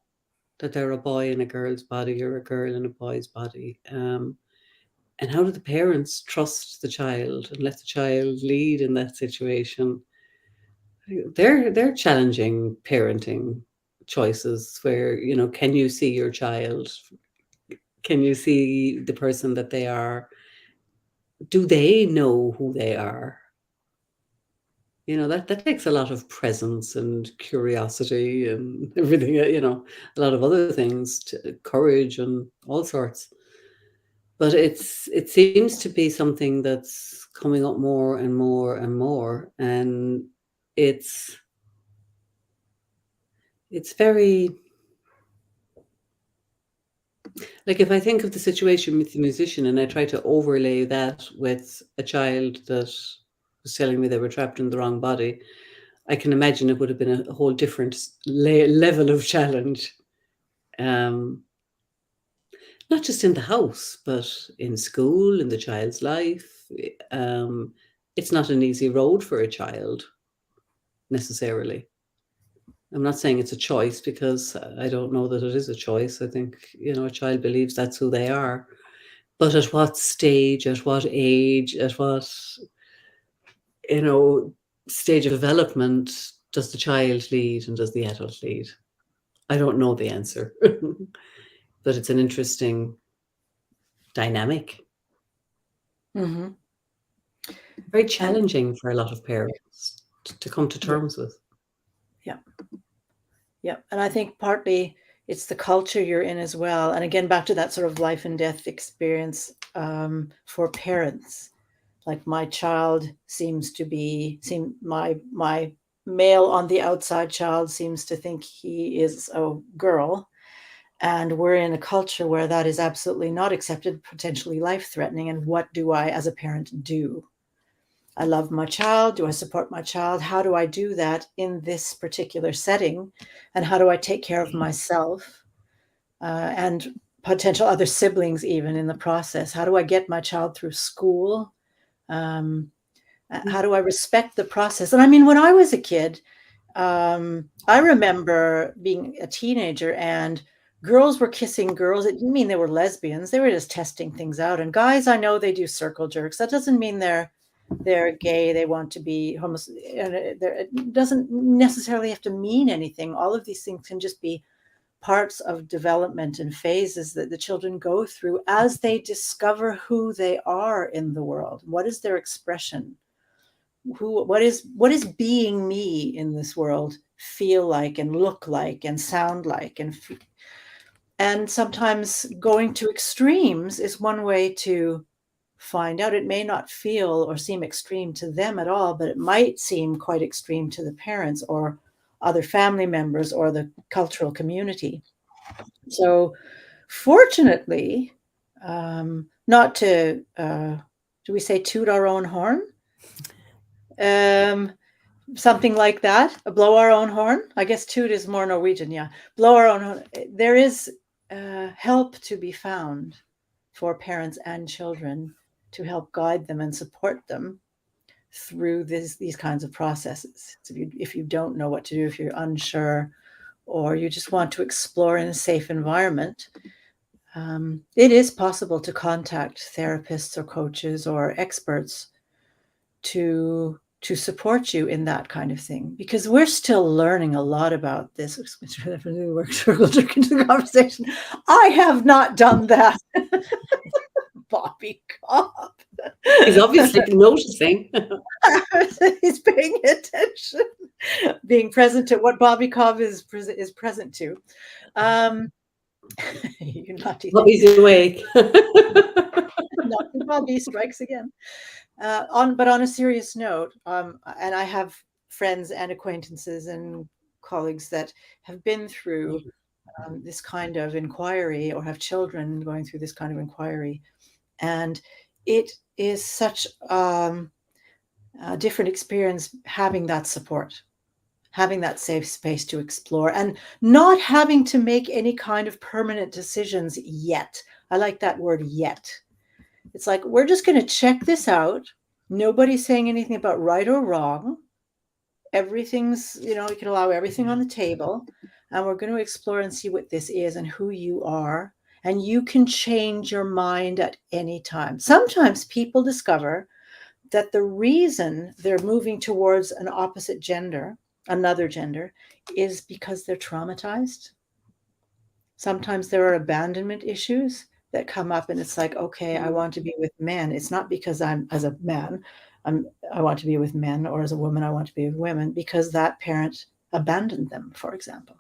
that they're a boy in a girl's body or a girl in a boy's body? And how do the parents trust the child and let the child lead in that situation? They're challenging parenting choices where, can you see your child? Can you see the person that they are? Do they know who they are? That takes a lot of presence and curiosity and everything, a lot of other things, courage and all sorts. But it seems to be something that's coming up more and more and more. And it's very, like, if I think of the situation with the musician and I try to overlay that with a child that was telling me they were trapped in the wrong body, I can imagine it would have been a whole different level of challenge. Not just in the house, but in school, in the child's life. It's not an easy road for a child, necessarily. I'm not saying it's a choice, because I don't know that it is a choice. I think, a child believes that's who they are. But at what stage, at what age, at what, stage of development does the child lead and does the adult lead? I don't know the answer. But it's an interesting dynamic. Very challenging for a lot of parents to come to terms with. Yeah. And I think partly it's the culture you're in as well. And again, back to that sort of life and death experience for parents. Like, my child my male on the outside child seems to think he is a girl. And we're in a culture where that is absolutely not accepted, potentially life-threatening. And what do I, as a parent, do? I love my child. Do I support my child? How do I do that in this particular setting? And how do I take care of myself and potential other siblings even in the process? How do I get my child through school? How do I respect the process? And I mean, when I was a kid, I remember being a teenager and girls were kissing girls. It didn't mean they were lesbians. They were just testing things out. And guys, I know they do circle jerks. That doesn't mean they're gay. They want to be homosexual. It doesn't necessarily have to mean anything. All of these things can just be parts of development and phases that the children go through as they discover who they are in the world. What is their expression? What is being me in this world feel like and look like and sound like? And sometimes going to extremes is one way to find out. It may not feel or seem extreme to them at all, but it might seem quite extreme to the parents or other family members or the cultural community. So fortunately, not to, do we say toot our own horn? Something like that, blow our own horn. I guess toot is more Norwegian. Yeah. Blow our own horn. There is help to be found for parents and children to help guide them and support them through these kinds of processes. So if you don't know what to do, if you're unsure, or you just want to explore in a safe environment, it is possible to contact therapists or coaches or experts to support you in that kind of thing, because we're still learning a lot about this. Work circle jerk into the conversation. I have not done that. Bobby Cobb. He's obviously noticing. He's paying attention, being present to what Bobby Cobb is present to. You're naughty. Bobby's awake. Naughty Bobby strikes again. But on a serious note, and I have friends and acquaintances and colleagues that have been through this kind of inquiry, or have children going through this kind of inquiry, and it is such a different experience having that support, having that safe space to explore, and not having to make any kind of permanent decisions yet. I like that word, yet. It's like, we're just going to check this out. Nobody's saying anything about right or wrong. Everything's, we can allow everything on the table, and we're going to explore and see what this is and who you are. And you can change your mind at any time. Sometimes people discover that the reason they're moving towards an opposite gender, another gender, is because they're traumatized. Sometimes there are abandonment issues that come up, and it's like, okay, I want to be with men. It's not because I'm, as a man, I want to be with men, or as a woman, I want to be with women, because that parent abandoned them, for example.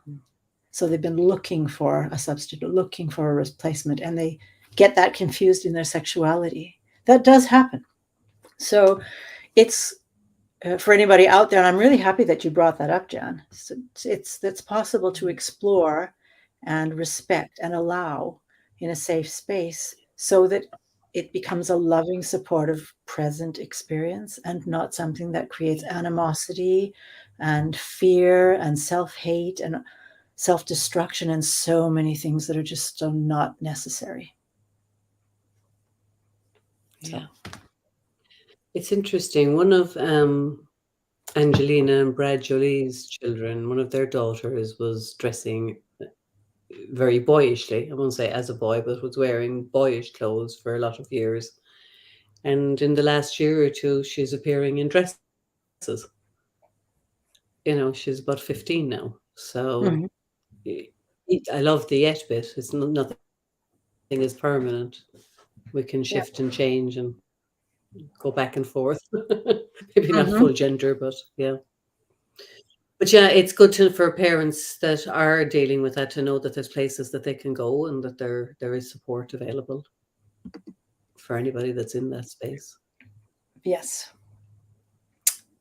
So they've been looking for a substitute, looking for a replacement, and they get that confused in their sexuality. That does happen. So it's for anybody out there, and I'm really happy that you brought that up, Jan. So it's possible to explore and respect and allow in a safe space, so that it becomes a loving, supportive, present experience, and not something that creates animosity and fear and self-hate and self-destruction and so many things that are just so not necessary. Yeah. It's interesting. One of Angelina and Brad Jolie's children, one of their daughters was dressing very boyishly. I won't say as a boy, but was wearing boyish clothes for a lot of years. And in the last year or two, she's appearing in dresses. She's about 15 now. So I love the yet bit. It's nothing is permanent. We can shift and change and go back and forth. Maybe not full gender, but yeah. But yeah, it's good for parents that are dealing with that to know that there's places that they can go, and that there is support available for anybody that's in that space. Yes.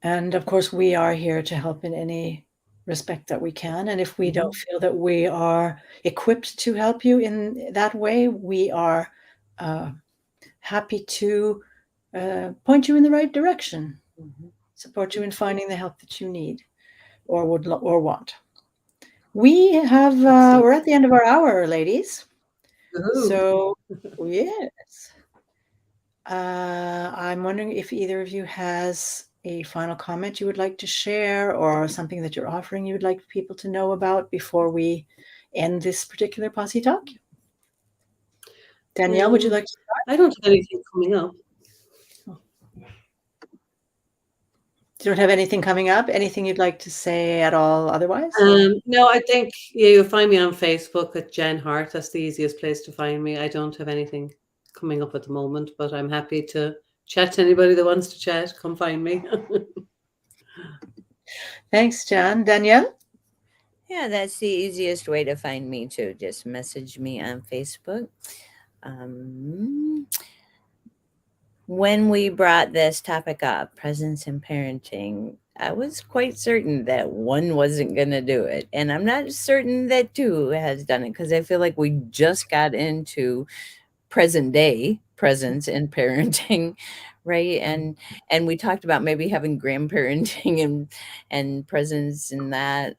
And of course, we are here to help in any respect that we can. And if we don't feel that we are equipped to help you in that way, we are happy to point you in the right direction, support you in finding the help that you need or would or want. We have we're at the end of our hour, ladies. Ooh. So yes, I'm wondering if either of you has a final comment you would like to share, or something that you're offering you would like people to know about before we end this particular posse talk. Danielle, would you like to start? I don't have anything coming up. You don't have anything coming up? Anything you'd like to say at all otherwise? No, I think you'll find me on Facebook at Jen Hart. That's the easiest place to find me. I don't have anything coming up at the moment, but I'm happy to chat to anybody that wants to chat. Come find me. Thanks, Jan. Danielle? Yeah, that's the easiest way to find me too. Just message me on Facebook. When we brought this topic up, presence in parenting, I was quite certain that one wasn't going to do it. And I'm not certain that two has done it, because I feel like we just got into present day presence in parenting, right? And we talked about maybe having grandparenting and presence in that.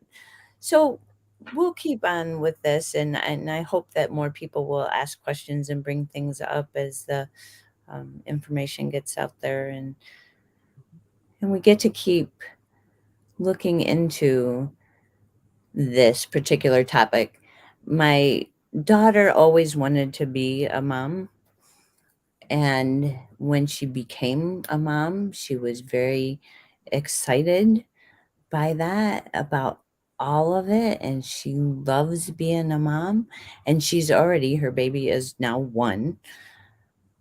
So we'll keep on with this, and I hope that more people will ask questions and bring things up as the information gets out there. And we get to keep looking into this particular topic. My daughter always wanted to be a mom. And when she became a mom, she was very excited by that, about all of it. And she loves being a mom. And her baby is now 1,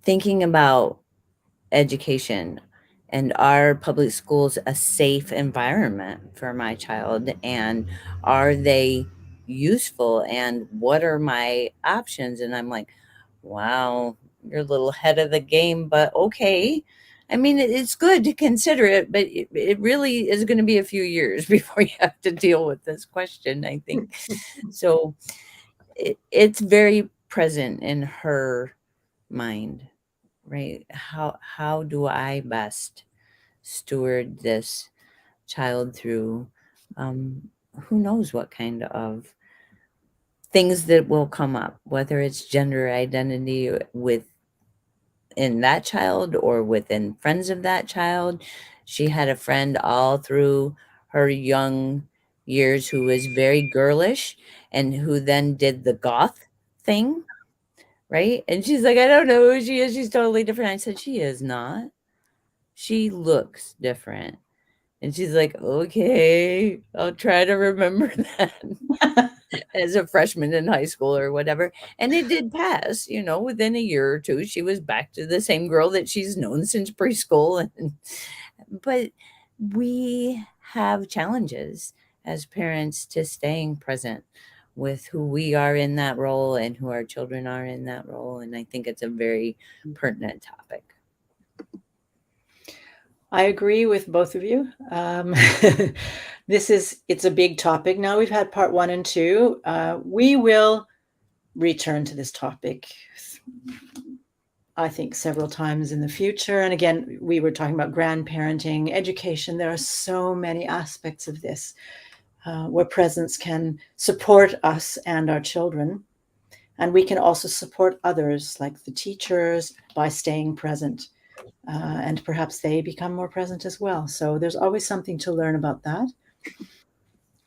thinking about education and are public schools a safe environment for my child, and are they useful, and what are my options? And I'm like, wow, you're a little ahead of the game, but okay. I mean, it's good to consider it, but it really is going to be a few years before you have to deal with this question, I think. So it's very present in her mind, right? How do I best steward this child through who knows what kind of things that will come up, whether it's gender identity within that child or within friends of that child. She had a friend all through her young years who was very girlish, and who then did the goth thing, right? And she's like, I don't know who she is. She's totally different. I said, she is not. She looks different. And she's like, okay, I'll try to remember that as a freshman in high school or whatever. And it did pass, within a year or two, she was back to the same girl that she's known since preschool. But we have challenges as parents to staying present with who we are in that role and who our children are in that role. And I think it's a very pertinent topic. I agree with both of you. It's a big topic. Now we've had part 1 and 2. We will return to this topic, I think, several times in the future. And again, we were talking about grandparenting, education. There are so many aspects of this where presence can support us and our children. And we can also support others, like the teachers, by staying present. And perhaps they become more present as well. So there's always something to learn about that.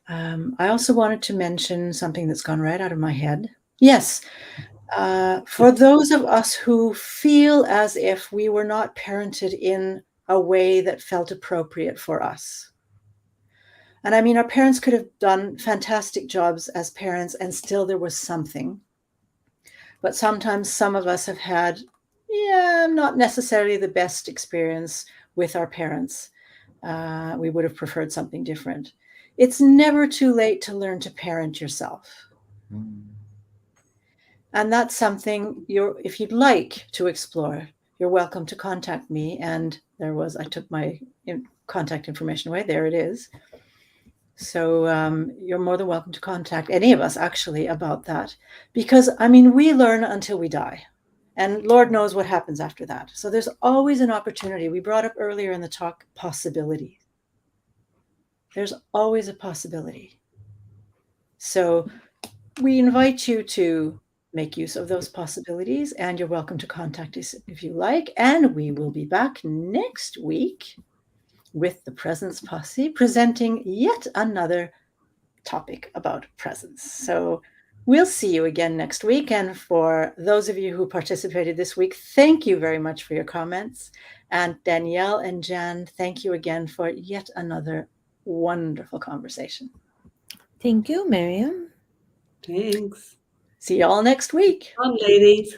I also wanted to mention something that's gone right out of my head. Yes, for those of us who feel as if we were not parented in a way that felt appropriate for us. And I mean, our parents could have done fantastic jobs as parents, and still there was something. But sometimes some of us have had, not necessarily the best experience with our parents. We would have preferred something different. It's never too late to learn to parent yourself. And that's something if you'd like to explore, you're welcome to contact me. And I took my contact information away. There it is. So you're more than welcome to contact any of us actually about that, because I mean, we learn until we die, and Lord knows what happens after that. So there's always an opportunity. We brought up earlier in the talk possibility. There's always a possibility. So we invite you to make use of those possibilities, and you're welcome to contact us if you like. And we will be back next week with the Presence Posse, presenting yet another topic about presence. So we'll see you again next week. And for those of you who participated this week, thank you very much for your comments. And Danielle and Jan, thank you again for yet another wonderful conversation. Thank you, Miriam. Thanks. See you all next week. Come on, ladies.